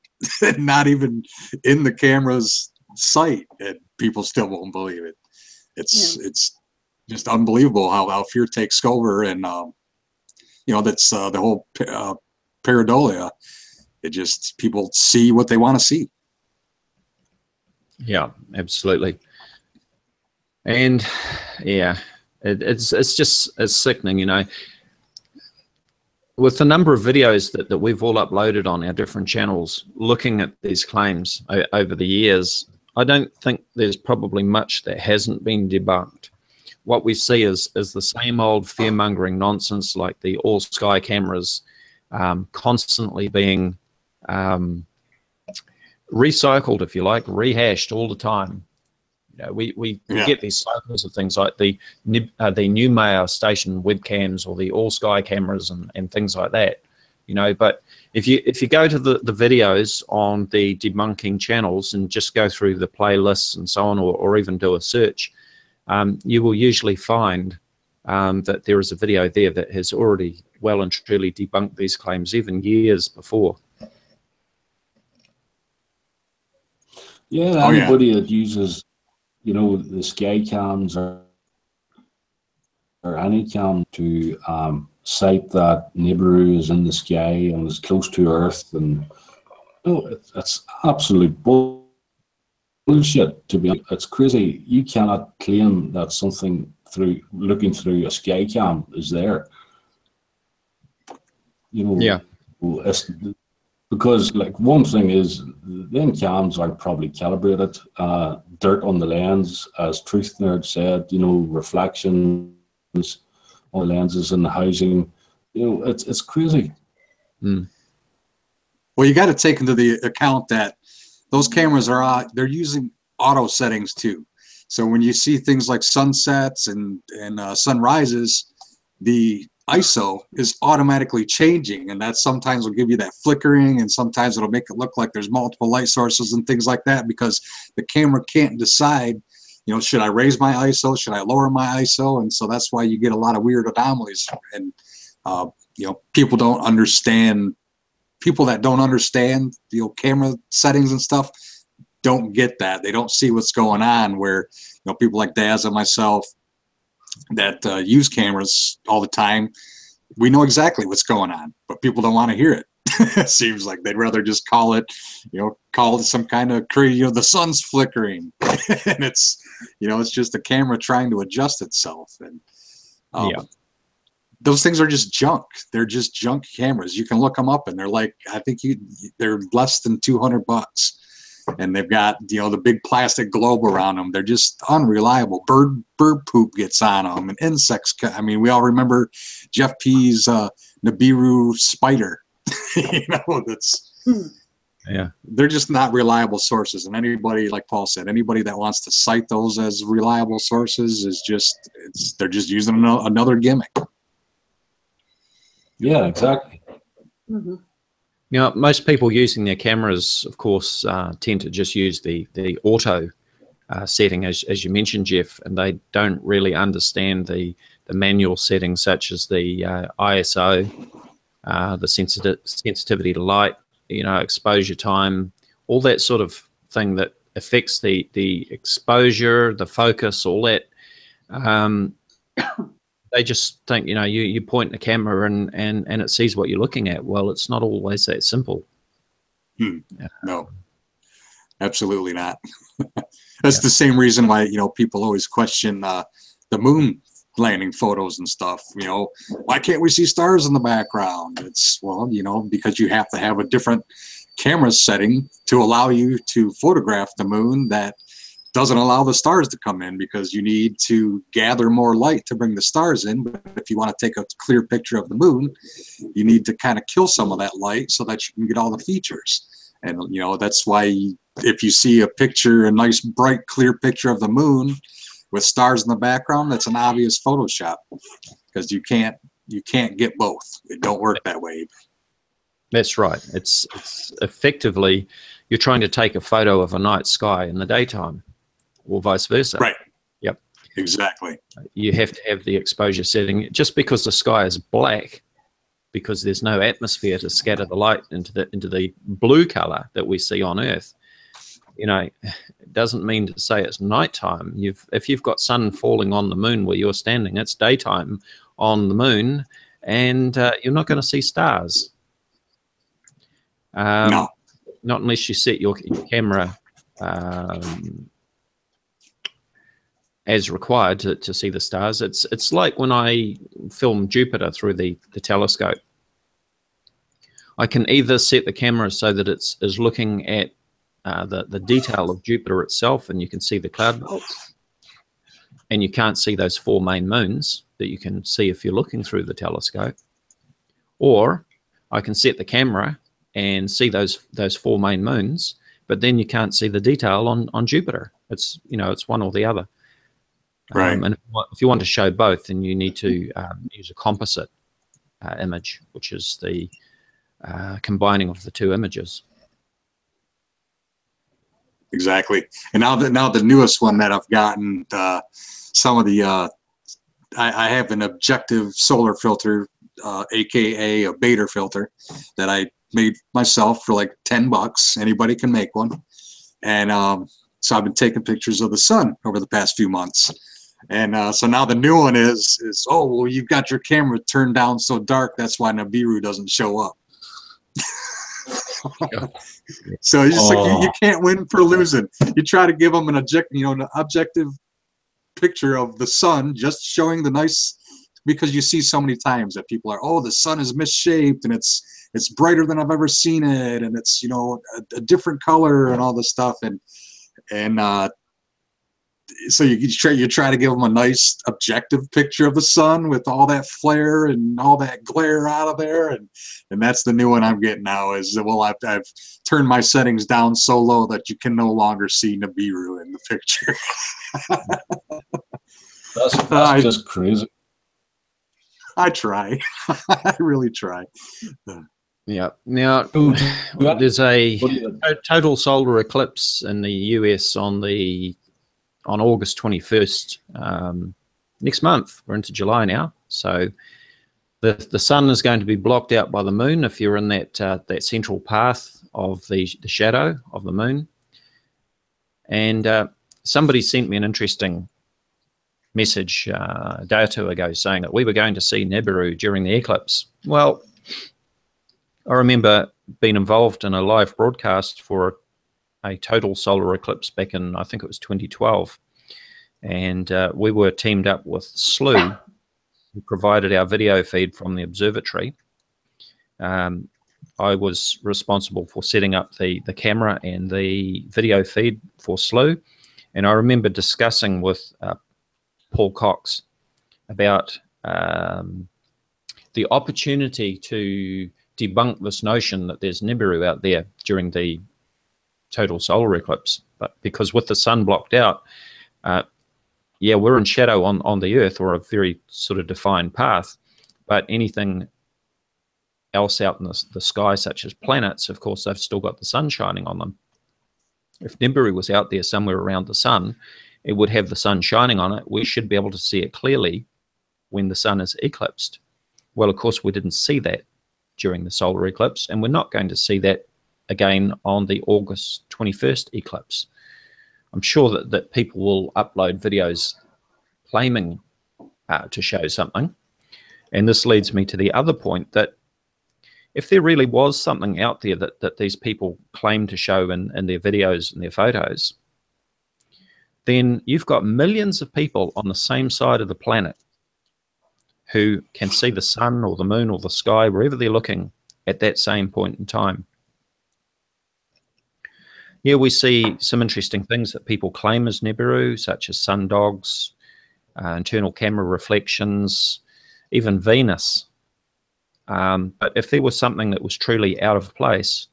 not even in the camera's sight, and people still won't believe it. It's just unbelievable how fear takes over, and you know, that's the whole pareidolia. It just, people see what they want to see. Yeah, absolutely. And yeah, it's sickening, you know. With the number of videos that we've all uploaded on our different channels looking at these claims over the years, I don't think there's probably much that hasn't been debunked. What we see is the same old fear-mongering nonsense, like the all-sky cameras constantly being recycled, if you like, rehashed all the time. You know, we get these cycles of things like the Newmayer station webcams or the all-sky cameras and things like that. You know, but if you go to the videos on the debunking channels and just go through the playlists and so on, or even do a search, you will usually find that there is a video there that has already well and truly debunked these claims, even years before. Yeah, anybody that uses, you know, the sky cams or any cam to cite that Nibiru is in the sky and is close to Earth, and you know, it's absolute bullshit. To be, it's crazy. You cannot claim that something through looking through a sky cam is there. You know, yeah. It's, because like one thing is, them cams are probably calibrated. Dirt on the lens, as Truth Nerd said, you know, reflections on the lenses and the housing. You know, it's crazy. Mm. Well, you got to take into the account that those cameras are they're using auto settings too. So when you see things like sunsets and sunrises, the ISO is automatically changing, and that sometimes will give you that flickering, and sometimes it'll make it look like there's multiple light sources and things like that, because the camera can't decide, you know, should I raise my ISO, should I lower my ISO? And so that's why you get a lot of weird anomalies. And you know, people that don't understand, you know, camera settings and stuff, don't get that. They don't see what's going on, where, you know, people like Daz and myself that use cameras all the time, we know exactly what's going on, but people don't want to hear it. It seems like they'd rather just call it some kind of crazy, you know, the sun's flickering. And it's, you know, it's just the camera trying to adjust itself. And those things are just junk. They're just junk cameras. You can look them up, and they're like, I think they're less than $200. And they've got, you know, the big plastic globe around them. They're just unreliable. Bird poop gets on them, and insects. I mean, we all remember Jeff P's Nibiru spider. You know, they're just not reliable sources. And anybody, like Paul said, anybody that wants to cite those as reliable sources is just, they're just using another gimmick. Yeah, exactly. Mm-hmm. You know, most people using their cameras, of course, tend to just use the auto setting, as you mentioned, Jeff, and they don't really understand the manual settings, such as the ISO, the sensitivity to light, you know, exposure time, all that sort of thing that affects the exposure, the focus, all that. They just think, you know, you point the camera and it sees what you're looking at. Well, it's not always that simple. No, absolutely not. That's the same reason why, you know, people always question the moon landing photos and stuff. You know, why can't we see stars in the background? It's, well, you know, because you have to have a different camera setting to allow you to photograph the moon that doesn't allow the stars to come in, because you need to gather more light to bring the stars in. But if you want to take a clear picture of the moon, you need to kind of kill some of that light so that you can get all the features. And, you know, that's why if you see a picture, a nice, bright, clear picture of the moon with stars in the background, that's an obvious Photoshop, because you can't get both. It don't work that way. That's right. It's effectively, you're trying to take a photo of a night sky in the daytime, or vice versa. Right. Yep. Exactly. You have to have the exposure setting. Just because the sky is black, because there's no atmosphere to scatter the light into the blue color that we see on Earth, you know, it doesn't mean to say it's nighttime. If you've got sun falling on the moon where you're standing, it's daytime on the moon, and you're not going to see stars. No. Not unless you set your camera as required to see the stars. It's like when I film Jupiter through the telescope. I can either set the camera so that it's looking at the detail of Jupiter itself, and you can see the cloud belts, and you can't see those 4 main moons that you can see if you're looking through the telescope. Or I can set the camera and see those 4 main moons, but then you can't see the detail on Jupiter. It's, you know, it's one or the other. Right. And if you want to show both, then you need to use a composite image, which is the combining of the 2 images. Exactly. And now the newest one that I've gotten, some of the I have an objective solar filter, aka a beta filter, that I made myself for like $10. Anybody can make one. And so I've been taking pictures of the sun over the past few months. And so now the new one is oh, well, you've got your camera turned down so dark, that's why Nibiru doesn't show up. So it's just like you can't win for losing. You try to give them an objective picture of the sun, just showing the nice, because you see so many times that people are, oh, the sun is misshaped and it's brighter than I've ever seen it, and it's, you know, a different color and all this stuff, and so you try to give them a nice objective picture of the sun with all that flare and all that glare out of there, and that's the new one I'm getting now. Is, well, I've turned my settings down so low that you can no longer see Nibiru in the picture. That's just crazy. I try. I really try. Yeah. Now, there's a total solar eclipse in the US on August 21st, next month. We're into July now. So the sun is going to be blocked out by the moon if you're in that central path of the shadow of the moon. And somebody sent me an interesting message a day or two ago saying that we were going to see Nibiru during the eclipse. Well, I remember being involved in a live broadcast for a total solar eclipse back in, I think it was 2012. And we were teamed up with SLU, who provided our video feed from the observatory. I was responsible for setting up the camera and the video feed for SLU. And I remember discussing with Paul Cox about the opportunity to debunk this notion that there's Nibiru out there during the total solar eclipse. But because with the sun blocked out, yeah, we're in shadow on the Earth, or a very sort of defined path, but anything else out in the sky, such as planets, of course, they've still got the sun shining on them. If Nibiru was out there somewhere around the sun, it would have the sun shining on it. We should be able to see it clearly when the sun is eclipsed. Well, of course, we didn't see that during the solar eclipse, and we're not going to see that again on the August 21st eclipse. I'm sure that people will upload videos claiming to show something. And this leads me to the other point, that if there really was something out there that these people claim to show in their videos and their photos, then you've got millions of people on the same side of the planet who can see the sun or the moon or the sky, wherever they're looking at that same point in time. Here we see some interesting things that people claim as Nibiru, such as sundogs, internal camera reflections, even Venus. But if there was something that was truly out of place,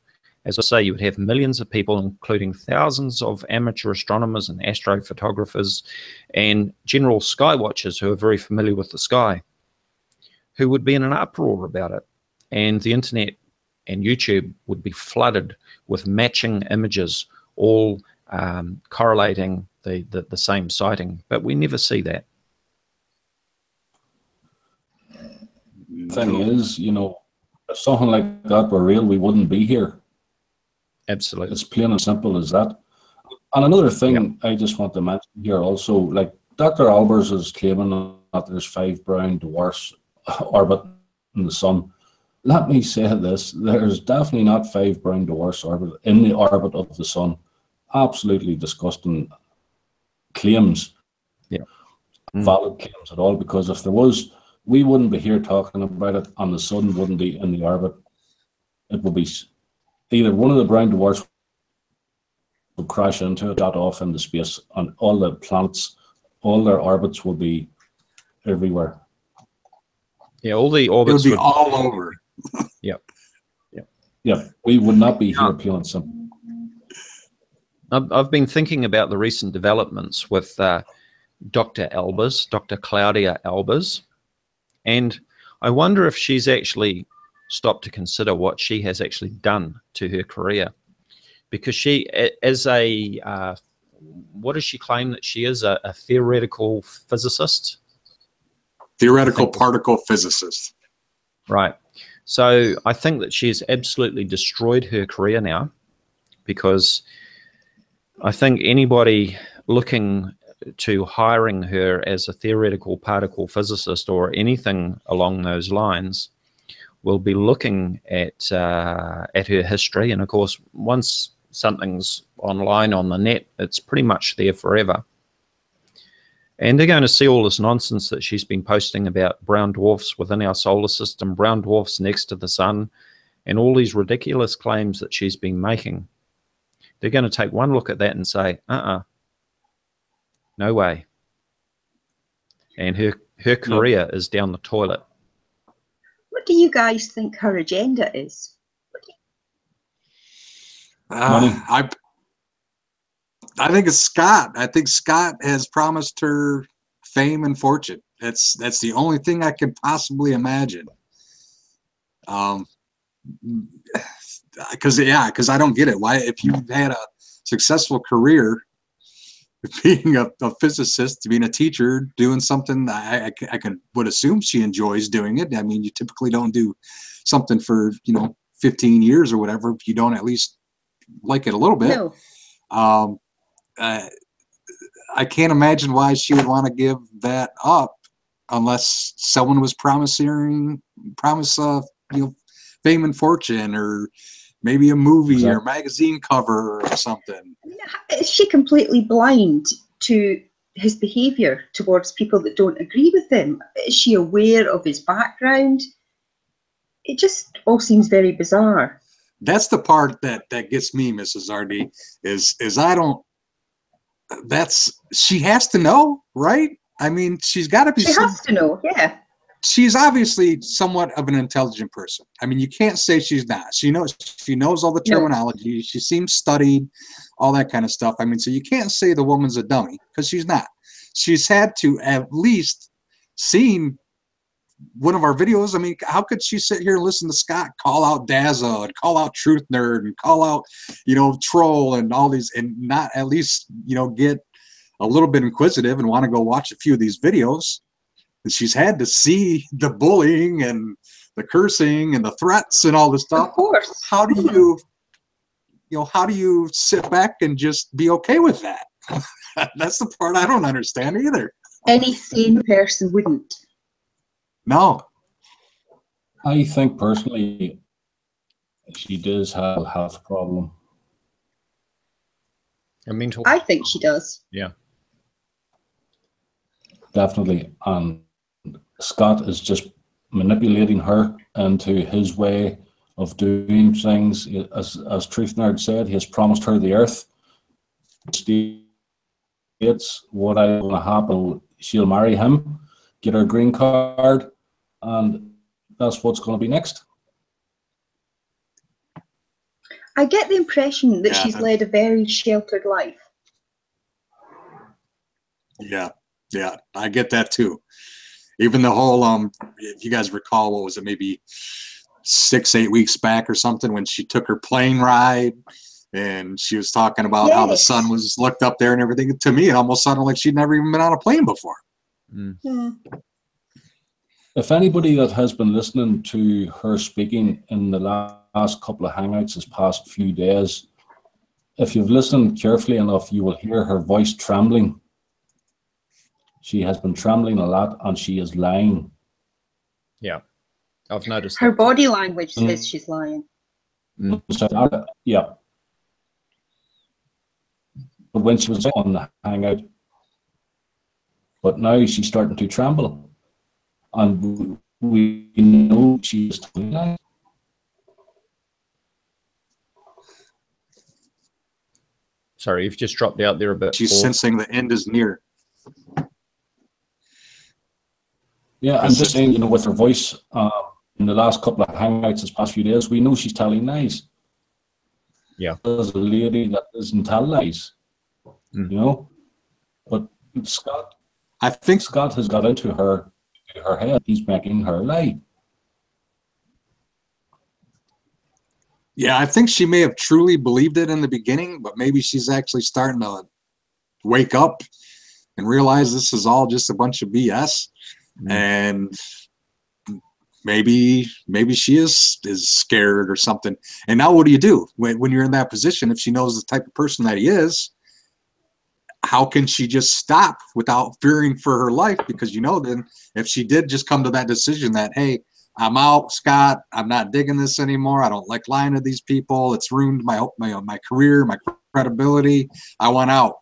as I say, you would have millions of people, including thousands of amateur astronomers and astrophotographers and general sky watchers who are very familiar with the sky, who would be in an uproar about it. And the internet and YouTube would be flooded with matching images, all correlating the same sighting. But we never see that. Thing is, you know, if something like that were real, we wouldn't be here. Absolutely. It's plain and simple as that. And another thing I just want to mention here also, like Dr. Albers is claiming that there's 5 brown dwarfs orbiting the sun. Let me say this, there's definitely not 5 brown dwarfs in the orbit of the sun. Absolutely disgusting claims. Yeah. Valid claims at all, because if there was, we wouldn't be here talking about it, and the sun wouldn't be in the orbit. It would be either one of the brown dwarfs would crash into it, that off into space, and all the planets, all their orbits would be everywhere. Yeah, all the orbits would be all over. Yep. Yeah, we would not be here, plain and simple. I've been thinking about the recent developments with Dr. Albers, Dr. Claudia Albers, and I wonder if she's actually stopped to consider what she has actually done to her career, because she, as a, what does she claim that she is, a theoretical physicist? Theoretical particle physicist. Right. So I think that she's absolutely destroyed her career now, because I think anybody looking to hiring her as a theoretical particle physicist or anything along those lines will be looking at her history. And of course, once something's online on the net, it's pretty much there forever. And they're going to see all this nonsense that she's been posting about brown dwarfs within our solar system, brown dwarfs next to the sun, and all these ridiculous claims that she's been making. They're going to take one look at that and say, no way. And her career is down the toilet. What do you guys think her agenda is? I think it's Scott. I think Scott has promised her fame and fortune. That's the only thing I can possibly imagine. Because I don't get it. Why, if you've had a successful career being a physicist, being a teacher, doing something, I would assume she enjoys doing it. I mean, you typically don't do something for 15 years or whatever if you don't at least like it a little bit. No. I can't imagine why she would want to give that up unless someone was promise fame and fortune, or maybe a movie or magazine cover or something. Is she completely blind to his behavior towards people that don't agree with him? Is she aware of his background? It just all seems very bizarre. That's the part that gets me, Mrs. RD, is she has to know, right? I mean, she's got to be. She has to know, yeah. She's obviously somewhat of an intelligent person. I mean, you can't say she's not. She knows all the terminology. She seems studied, all that kind of stuff. I mean, so you can't say the woman's a dummy, because she's not. She's had to at least seen one of our videos. I mean, how could she sit here and listen to Scott call out Dazza and call out Truth Nerd and call out, Troll and all these, and not at least, get a little bit inquisitive and want to go watch a few of these videos? And she's had to see the bullying and the cursing and the threats and all this stuff. Of course. How do you sit back and just be okay with that? That's the part I don't understand either. Any sane person wouldn't. No. I think personally, she does have a health problem. A mental. I think she does. Yeah. Definitely. And Scott is just manipulating her into his way of doing things. As Truth Nerd said, he has promised her the earth. States what I want to happen. She'll marry him, get her green card, and that's what's going to be next. I get the impression that Yeah. she's led a very sheltered life. Yeah, I get that too. Even the whole if you guys recall, what was it, maybe 6-8 weeks back or something, when she took her plane ride and she was talking about how the Yes. sun was looked up there and everything. To me, it almost sounded like she'd never even been on a plane before. If anybody that has been listening to her speaking in the last couple of hangouts this past few days, if you've listened carefully enough, you will hear her voice trembling. She has been trembling a lot, and she is lying. Yeah, I've noticed Her that. body language says she's lying. Yeah. But when she was on the hangout, but now she's starting to tremble. And we know she's lying. Sorry, you've just dropped out there a bit. She's sensing the end is near. Yeah, I'm just saying, with her voice in the last couple of hangouts this past few days, we know she's telling lies. Yeah. There's a lady that doesn't tell lies, But Scott, I think Scott has got into her head. He's making her lie. Yeah, I think she may have truly believed it in the beginning, but maybe she's actually starting to wake up and realize this is all just a bunch of BS. And maybe she is scared or something. And now what do you do when you're in that position? If she knows the type of person that he is, how can she just stop without fearing for her life? Because then if she did just come to that decision that, hey, I'm out, Scott, I'm not digging this anymore, I don't like lying to these people, it's ruined my career, my credibility, I want out.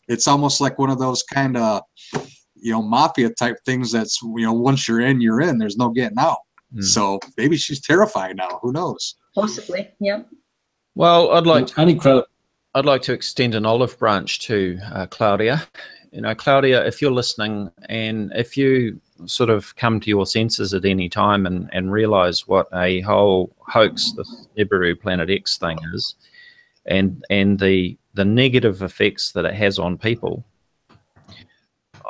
It's almost like one of those kind of mafia type things that's once you're in, there's no getting out. So maybe she's terrified now, who knows? Possibly, yeah. Well, I'd like to extend an olive branch to Claudia. Claudia, if you're listening, and if you sort of come to your senses at any time and realize what a whole hoax this Nibiru Planet X thing is, and the negative effects that it has on people,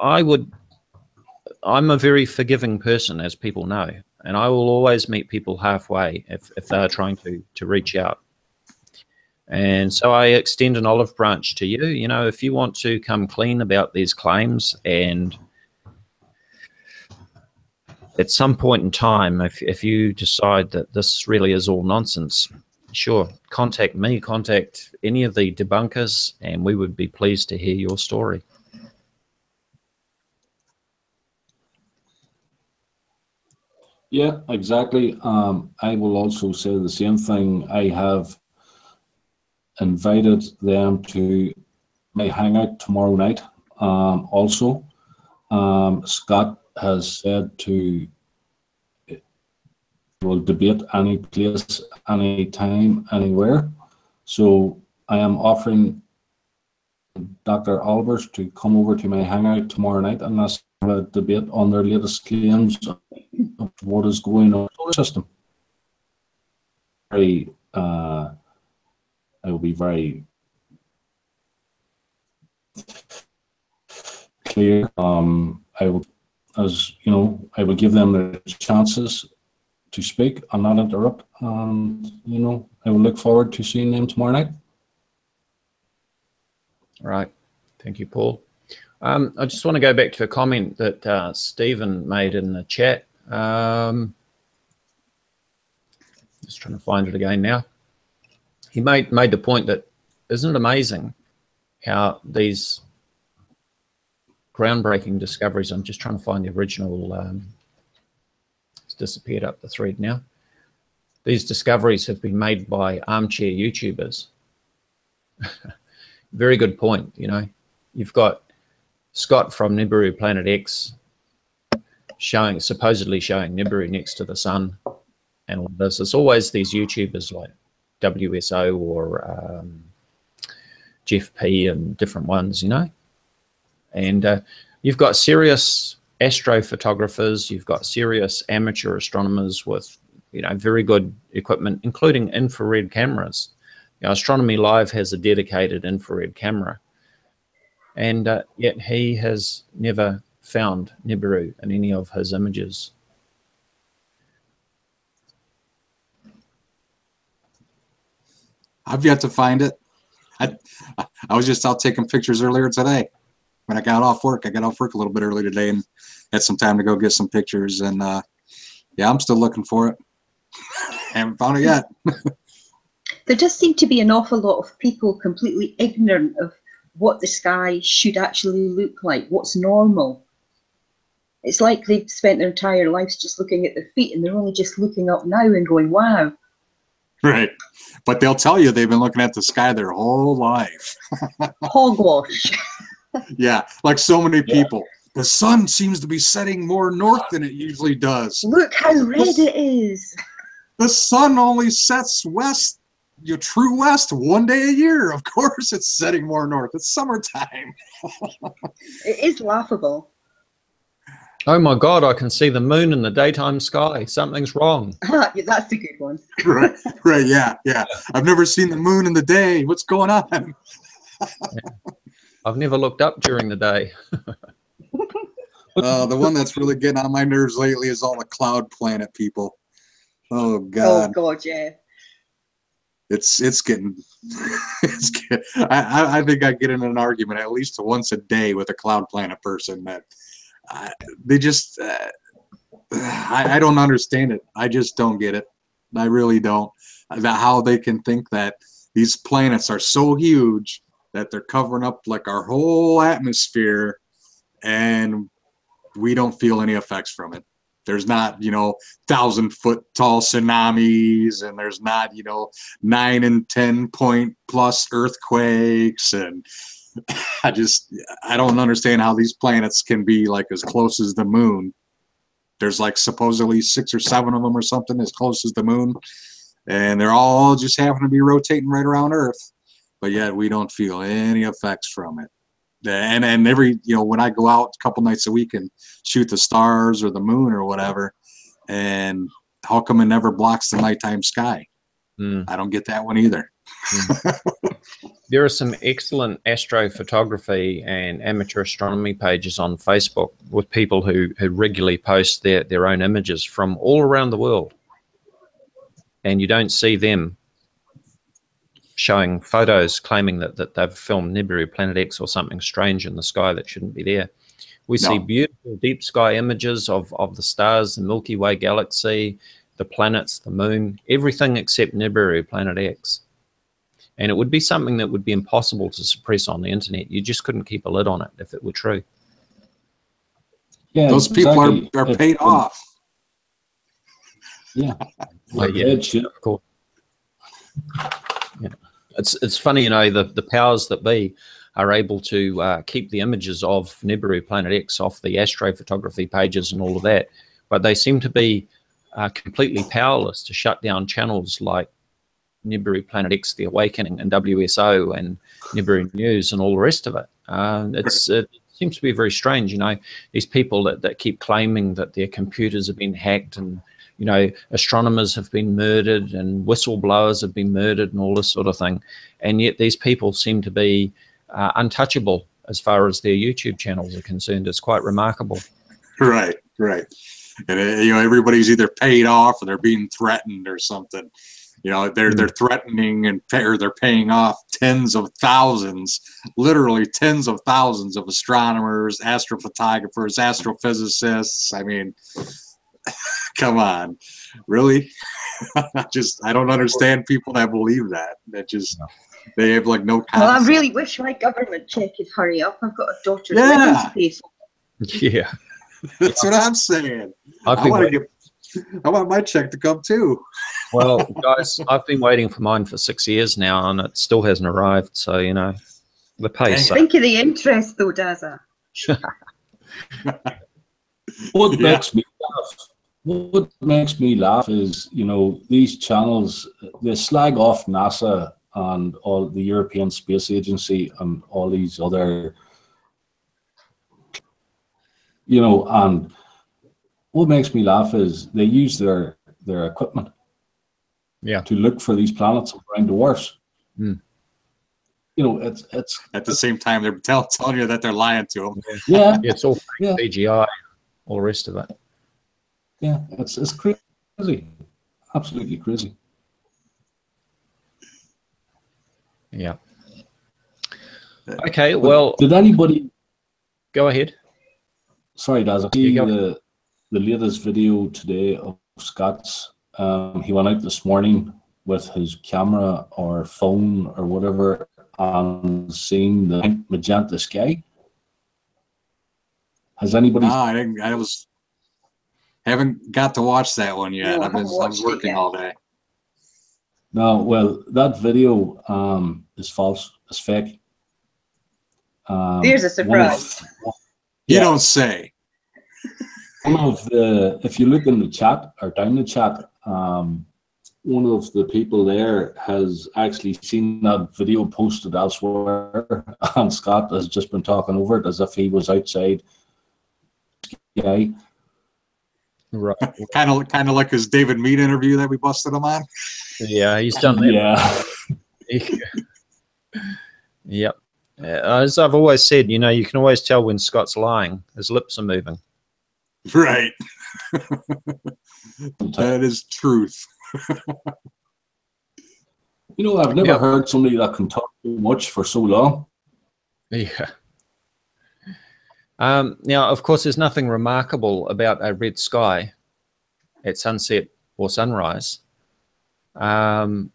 I'm a very forgiving person, as people know, and I will always meet people halfway if they are trying to reach out. And so I extend an olive branch to you. If you want to come clean about these claims, and at some point in time, if you decide that this really is all nonsense, sure, contact me, contact any of the debunkers, and we would be pleased to hear your story. Yeah, exactly. I will also say the same thing. I have invited them to my hangout tomorrow night. Also, Scott has said will debate any place, any time, anywhere. So I am offering Dr. Albers to come over to my hangout tomorrow night and let's have a debate on their latest claims of what is going on in the solar system. I will be very clear. I will give them the chances to speak and not interrupt. And I will look forward to seeing them tomorrow night. All right, thank you, Paul. I just want to go back to a comment that Stephen made in the chat. Just trying to find it again now. He made the point that, isn't it amazing how these groundbreaking discoveries, I'm just trying to find the original, it's disappeared up the thread now. These discoveries have been made by armchair YouTubers. Very good point. You know, you've got Scott from Nibiru Planet X supposedly showing Nibiru next to the sun and all this. It's always these YouTubers like WSO or Jeff P and different ones, you know. And you've got serious astrophotographers, you've got serious amateur astronomers with, you know, very good equipment, including infrared cameras. You know, Astronomy Live has a dedicated infrared camera, and yet he has never found Nibiru in any of his images. I've yet to find it. I was just out taking pictures earlier today when I got off work. I got off work a little bit early today and had some time to go get some pictures. And yeah, I'm still looking for it. Haven't found it yet. There does seem to be an awful lot of people completely ignorant of what the sky should actually look like, what's normal. It's like they've spent their entire lives just looking at their feet and they're only just looking up now and going, wow. Right. But they'll tell you they've been looking at the sky their whole life. Hogwash. Yeah, like so many people. The sun seems to be setting more north than it usually does. Look how red it is. The sun only sets west, true west, one day a year. Of course it's setting more north. It's summertime. It is laughable. Oh my God, I can see the moon in the daytime sky. Something's wrong. That's a good one. Right, yeah. I've never seen the moon in the day. What's going on? I've never looked up during the day. The one that's really getting on my nerves lately is all the cloud planet people. Oh God. Oh God, yeah. It's getting. I think I get in an argument at least once a day with a cloud planet person that they just. I don't understand it. I just don't get it. I really don't. How they can think that these planets are so huge that they're covering up like our whole atmosphere, and we don't feel any effects from it. There's not, 1,000-foot tall tsunamis, and there's not, 9 and 10 point plus earthquakes. And I don't understand how these planets can be like as close as the moon. There's like supposedly 6 or 7 of them or something as close as the moon. And they're all just happen to be rotating right around Earth. But yet we don't feel any effects from it. And every, when I go out a couple nights a week and shoot the stars or the moon or whatever, and how come it never blocks the nighttime sky? I don't get that one either. There are some excellent astrophotography and amateur astronomy pages on Facebook with people who regularly post their own images from all around the world. And you don't see them showing photos claiming that they've filmed Nibiru Planet X or something strange in the sky that shouldn't be there. We see beautiful deep sky images of the stars, the Milky Way galaxy, the planets, the moon, everything except Nibiru Planet X. And it would be something that would be impossible to suppress on the internet. You just couldn't keep a lid on it if it were true. Yeah, those people are paid off. Yeah. Of course. Yeah. It's funny, the powers that be are able to keep the images of Nibiru Planet X off the astrophotography pages and all of that, but they seem to be completely powerless to shut down channels like Nibiru Planet X, The Awakening, and WSO, and Nibiru News, and all the rest of it. It seems to be very strange, these people that keep claiming that their computers have been hacked, and astronomers have been murdered and whistleblowers have been murdered and all this sort of thing. And yet these people seem to be untouchable as far as their YouTube channels are concerned. It's quite remarkable. Right. And, everybody's either paid off or they're being threatened or something. They're threatening or they're paying off tens of thousands, literally tens of thousands of astronomers, astrophotographers, astrophysicists. I mean, come on, really? I don't understand people that believe that. They have like no Well, I concept. really wish my government check could hurry up. I've got a daughter's Yeah. living space. Yeah. That's what I'm saying. I've I been want to waiting, I want my check to come too. well, guys, I've been waiting for mine for 6 years now, and it still hasn't arrived. So, you know, the Dang pace. it. Think of the interest, though, Dazza. What Yeah. makes me laugh? What makes me laugh is, you know, these channels, they slag off NASA and all the European Space Agency and all these other, you know, and what makes me laugh is they use their equipment to look for these planets around the dwarfs. Mm. You know, it's At the same time, they're telling you that they're lying to them. yeah, It's all yeah, CGI, all the rest of it. yeah, it's crazy, absolutely crazy. Yeah. Okay, well, Did anybody? go ahead. Sorry, Daz. I You see go. the latest video today of Scott's. He went out this morning with his camera or phone or whatever and seen the magenta sky. Has anybody? No, I didn't. Haven't got to watch that one yet. No, I I was haven't watched it working yet. all day. No. Well, that video is false. It's fake. There's a surprise. You don't say. One of the, if you look in the chat or down the chat, one of the people there has actually seen that video posted elsewhere, and Scott has just been talking over it as if he was outside. Yeah, Right. Kind of like his David Mead interview that we busted him on. Yeah, he's done that. yeah, Yep. As I've always said, you know, you can always tell when Scott's lying. His lips are moving. Right. That is truth. You know, I've never heard somebody that can talk so much for so long. Yeah. Now, of course, there's nothing remarkable about a red sky at sunset or sunrise. You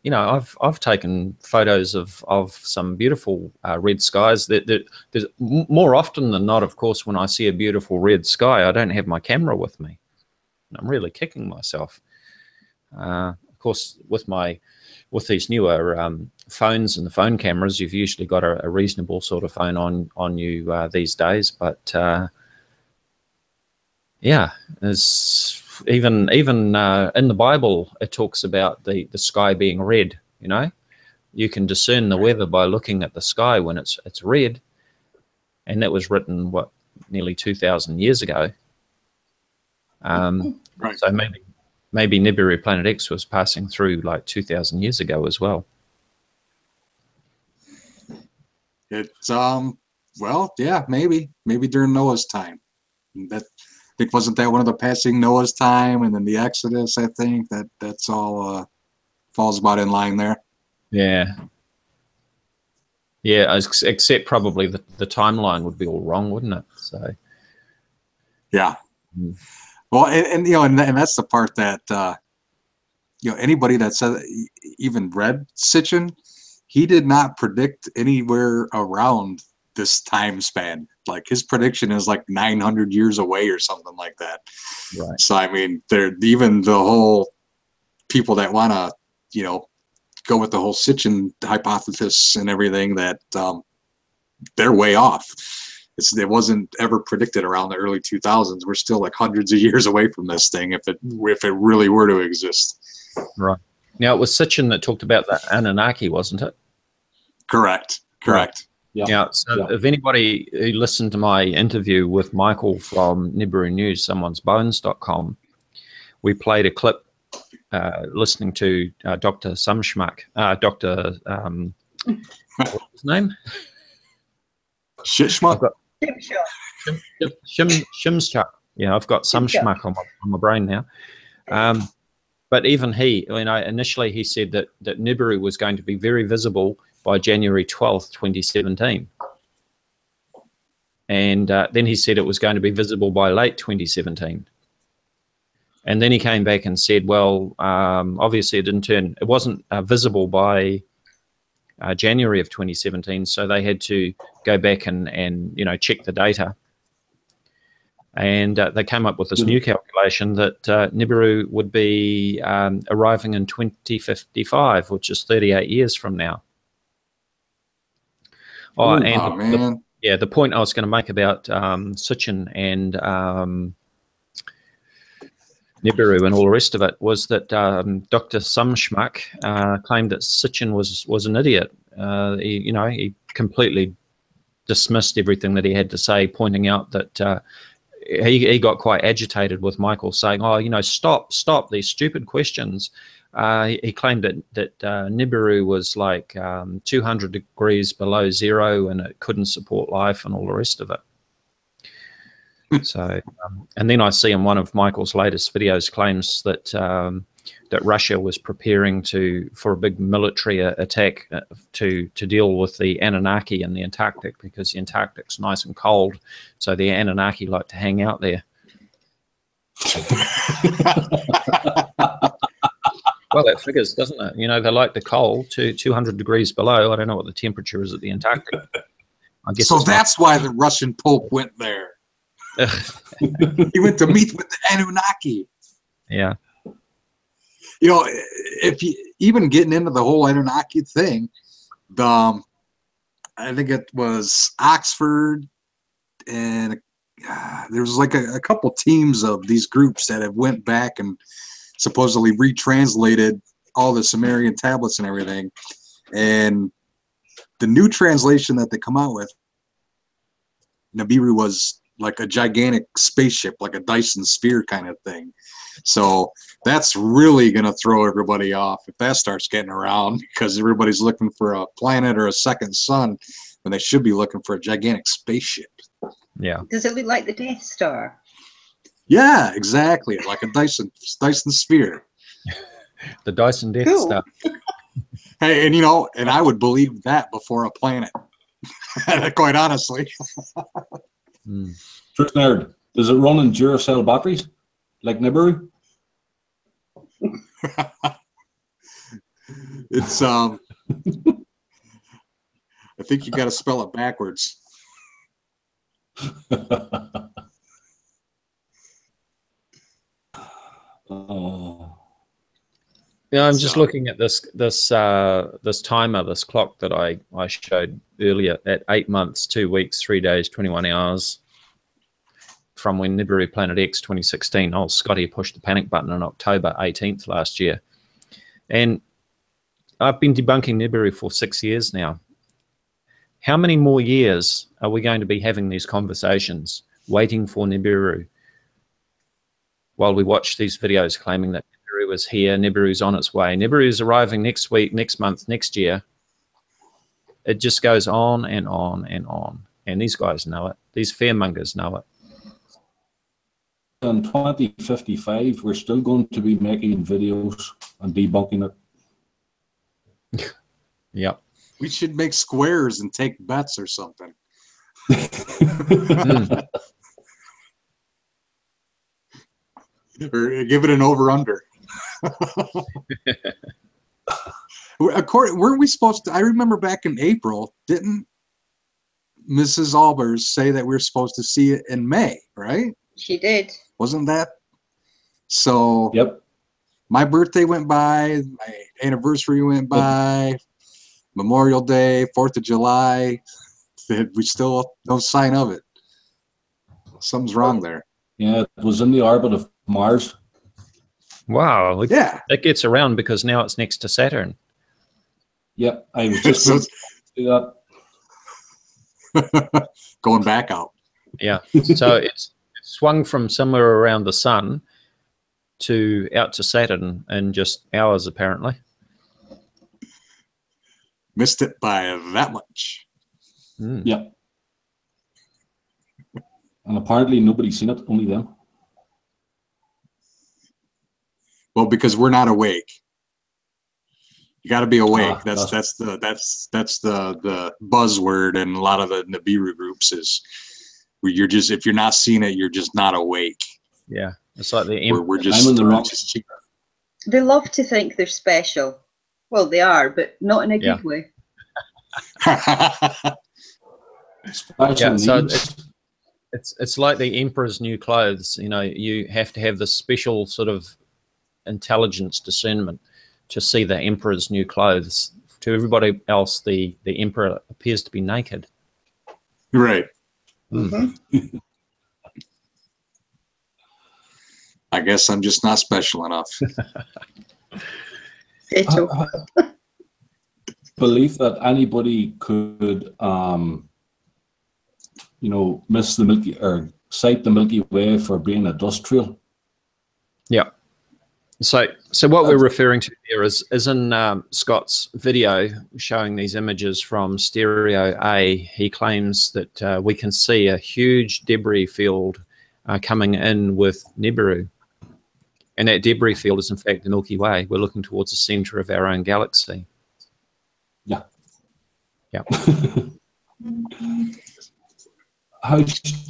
know, I've taken photos of some beautiful red skies. There's more often than not, of course, when I see a beautiful red sky, I don't have my camera with me. I'm really kicking myself. Of course, with these newer phones and the phone cameras, you've usually got a reasonable sort of phone on you these days. But yeah, there's even in the Bible, it talks about the sky being red. You know, you can discern the weather by looking at the sky when it's red, and that was written nearly 2,000 years ago. Right. So maybe Nibiru Planet X was passing through like 2,000 years ago as well. It's well, yeah, maybe during Noah's time. That I think wasn't that one of the passing Noah's time and then the Exodus. I think that's all falls about in line there. Yeah. Yeah, except probably the timeline would be all wrong, wouldn't it? So. Yeah. Well, and you know, and that's the part that you know, anybody that said even read Sitchin, he did not predict anywhere around this time span. Like his prediction is like 900 years away or something like that. Right. So I mean, even the whole people that want to, you know, go with the whole Sitchin hypothesis and everything, that they're way off. It wasn't ever predicted around the early 2000s. We're still like hundreds of years away from this thing if it really were to exist. Right. Now, it was Sitchin that talked about the Anunnaki, wasn't it? Correct. Yeah. Now, so if anybody who listened to my interview with Michael from Nibiru News, someone'sbones.com, we played a clip listening to Dr. Sumschmuck, what's his name? Shishmuck. Shimschuk. Yeah, I've got Sumschmuck on my brain now. But even he, you know, initially he said that Nibiru was going to be very visible by January 12th, 2017. And then he said it was going to be visible by late 2017. And then he came back and said, well, obviously it wasn't visible by January of 2017. So they had to go back and you know, check the data. And they came up with this new calculation that Nibiru would be arriving in 2055, which is 38 years from now. Oh, Ooh, and man. the point I was going to make about Sitchin and Nibiru and all the rest of it was that Dr. Sumschmuck claimed that Sitchin was an idiot. He completely dismissed everything that he had to say, pointing out that he got quite agitated with Michael saying, "Oh, you know, stop these stupid questions." He claimed that Nibiru was like 200 degrees below zero and it couldn't support life and all the rest of it. So, and then I see in one of Michael's latest videos claims that that Russia was preparing for a big military attack to deal with the Anunnaki in the Antarctic, because the Antarctic's nice and cold, so the Anunnaki like to hang out there. Well, that figures, doesn't it? You know, they like the cold, 200 degrees below. I don't know what the temperature is at the Antarctic. I guess so that's why the Russian Pope went there. He went to meet with the Anunnaki. Yeah. You know, if you even getting into the whole Anunnaki thing, I think it was Oxford, and there was like a couple teams of these groups that have went back and supposedly retranslated all the Sumerian tablets and everything. And the new translation that they come out with, Nibiru was like a gigantic spaceship, like a Dyson sphere kind of thing. So that's really going to throw everybody off if that starts getting around, because everybody's looking for a planet or a second sun when they should be looking for a gigantic spaceship. Yeah. Does it look like the Death Star? Yeah, exactly. Like a Dyson sphere. The Dyson Death Cool. Star. Hey, and you know, and I would believe that before a planet. Quite honestly. Truth nerd, does it run in Duracell batteries like Nibiru? It's I think you got to spell it backwards. Oh. Yeah, I'm just looking at this timer, this clock that I showed earlier at 8 months, 2 weeks, 3 days, 21 hours from when Nibiru Planet X 2016. Oh, Scotty pushed the panic button on October 18th last year. And I've been debunking Nibiru for 6 years now. How many more years are we going to be having these conversations, waiting for Nibiru, while we watch these videos claiming that Nibiru is here, Nibiru's on its way, Nibiru is arriving next week, next month, next year? It just goes on and on and on. And these guys know it. These fearmongers know it. In 2055, we're still going to be making videos and debunking it. Yep. We should make squares and take bets or something. Or give it an over-under. Weren't we supposed to? I remember back in April, didn't Mrs. Albers say that we were supposed to see it in May, right? She did. Wasn't that? So Yep. my birthday went by, my anniversary went by, Memorial Day, 4th of July. We still no sign of it. Something's wrong there. Yeah, it was in the orbit of Mars. Wow. Yeah. It gets around because now it's next to Saturn. Yep, I was just going to do that. Going back out. Yeah. So it's swung from somewhere around the sun to out to Saturn in just hours, apparently. Missed it by that much. Yep. And apparently nobody's seen it, only them. Well, because we're not awake. You got to be awake. That's the buzzword, and a lot of the Nibiru groups is where you're just, if you're not seeing it, you're just not awake. Yeah, it's like the we're just, I'm in the wrong. They love to think they're special. Well, they are, but not in a good way. Special Yeah, so needs. it's like the emperor's new clothes. You know, you have to have this special sort of intelligence discernment to see the emperor's new clothes. To everybody else, the emperor appears to be naked. Right. Mm-hmm. I guess I'm just not special enough. Ditto. Belief that anybody could, you know, miss the Milky or cite the Milky Way for being industrial. Yeah. So what we're referring to here is in Scott's video showing these images from Stereo A. He claims that we can see a huge debris field coming in with Nibiru. And that debris field is, in fact, the Milky Way. We're looking towards the center of our own galaxy. Yeah. Yeah.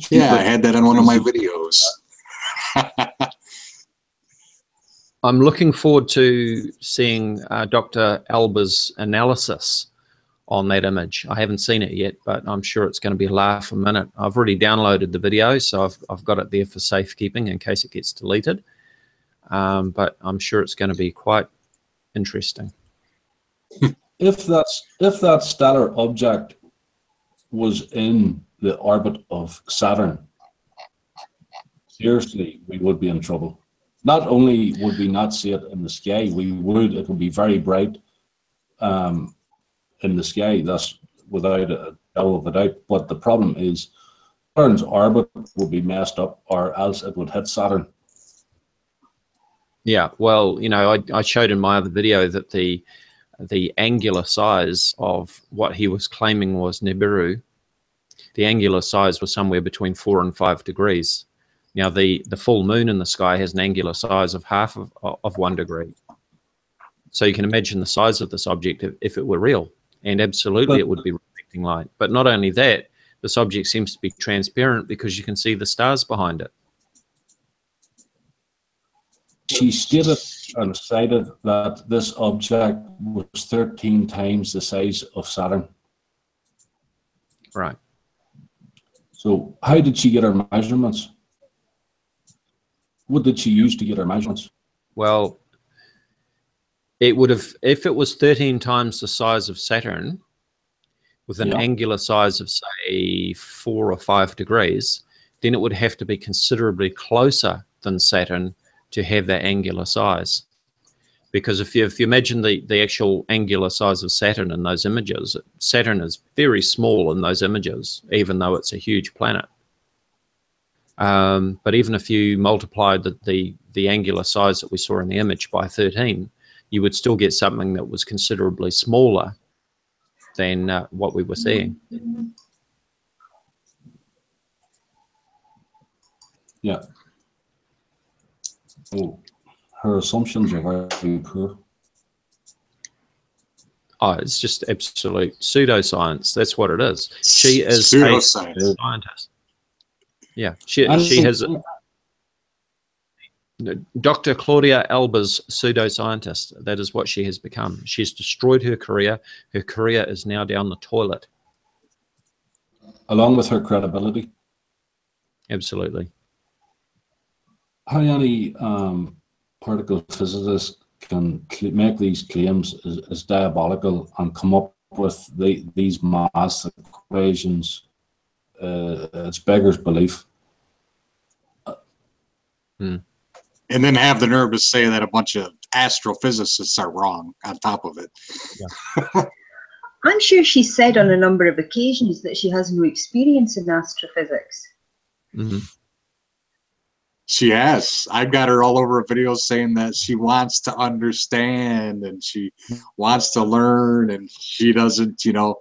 Yeah, I had that in one of my videos. I'm looking forward to seeing Dr. Alba's analysis on that image. I haven't seen it yet, but I'm sure it's going to be a laugh a minute. I've already downloaded the video, so I've got it there for safekeeping in case it gets deleted. But I'm sure it's going to be quite interesting. If that stellar object was in the orbit of Saturn, seriously, we would be in trouble. Not only would we not see it in the sky, it would be very bright in the sky, that's without a doubt of a doubt. But the problem is Saturn's orbit would be messed up, or else it would hit Saturn. Yeah, well, you know, I showed in my other video that the angular size of what he was claiming was Nibiru, the angular size was somewhere between 4 and 5 degrees. Now, the full moon in the sky has an angular size of half of 1 degree. So you can imagine the size of this object if it were real. And absolutely, it would be reflecting light. But not only that, this object seems to be transparent because you can see the stars behind it. She stated and cited that this object was 13 times the size of Saturn. Right. So how did she get her measurements? What did she use to get her measurements? Well, it would have, if it was 13 times the size of Saturn, with an angular size of, say, 4 or 5 degrees, then it would have to be considerably closer than Saturn to have that angular size. Because if you imagine the actual angular size of Saturn in those images, Saturn is very small in those images, even though it's a huge planet. But even if you multiplied the angular size that we saw in the image by 13, you would still get something that was considerably smaller than what we were seeing. Yeah. Oh, her assumptions are very poor. Oh, it's just absolute pseudoscience. That's what it is. She is pseudoscience. A scientist. Yeah, she has Dr. Claudia Alba's pseudoscientist. That is what she has become. She's destroyed her career. Her career is now down the toilet. Along with her credibility. Absolutely. How any particle physicist can make these claims is diabolical and come up with these mass equations. It's beggars belief. And then have the nerve to say that a bunch of astrophysicists are wrong on top of it. Yeah. I'm sure she said on a number of occasions that she has no experience in astrophysics. Mm-hmm. She has. I've got her all over a video saying that she wants to understand and she wants to learn, and she doesn't, you know,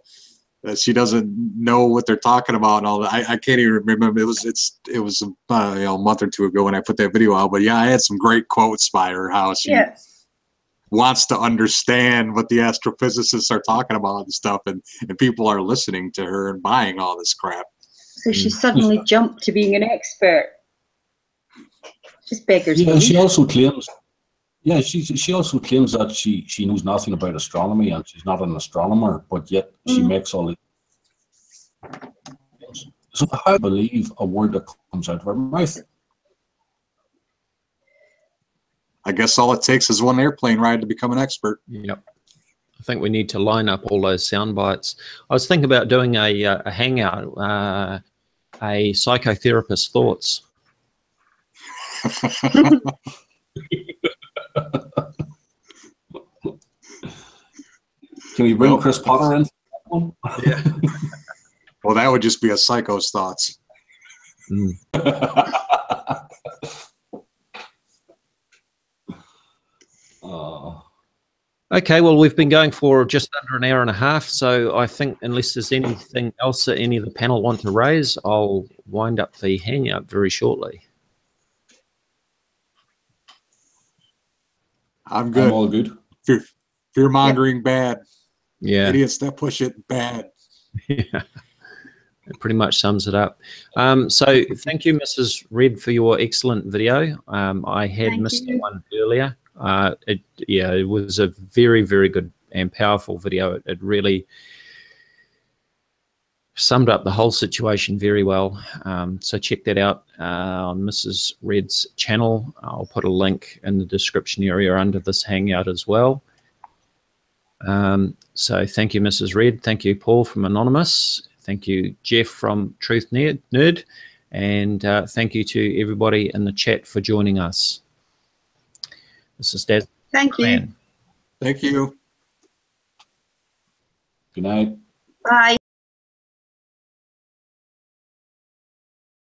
she doesn't know what they're talking about and all that. I can't even remember. It was you know, a month or two ago when I put that video out. But yeah, I had some great quotes by her how she wants to understand what the astrophysicists are talking about and stuff, and people are listening to her and buying all this crap. So she suddenly jumped to being an expert. Just beggars belief. She also claims Yeah, she also claims that she knows nothing about astronomy and she's not an astronomer, but yet she makes all these. So how do you believe a word that comes out of her mouth? I guess all it takes is one airplane ride to become an expert. Yep. I think we need to line up all those sound bites. I was thinking about doing a hangout, a psychotherapist thoughts. Can we bring Chris Potter in? Yeah. Well, that would just be a psycho's thoughts. Okay, well, we've been going for just under an hour and a half, so I think unless there's anything else that any of the panel want to raise, I'll wind up the hangout very shortly. I'm good. I'm all good. Fear-mongering, bad. Yeah. Idiots that push it, bad. Yeah. It pretty much sums it up. So thank you, Mrs. Red, for your excellent video. I had missed that one earlier. It was a very, very good and powerful video. It really summed up the whole situation very well. So check that out on Mrs. Red's channel. I'll put a link in the description area under this hangout as well. So thank you, Mrs. Red. Thank you, Paul from Anonymous. Thank you, Jeff from Truth Nerd. And thank you to everybody in the chat for joining us. This is Daz. Thank you. Thank you. Good night. Bye.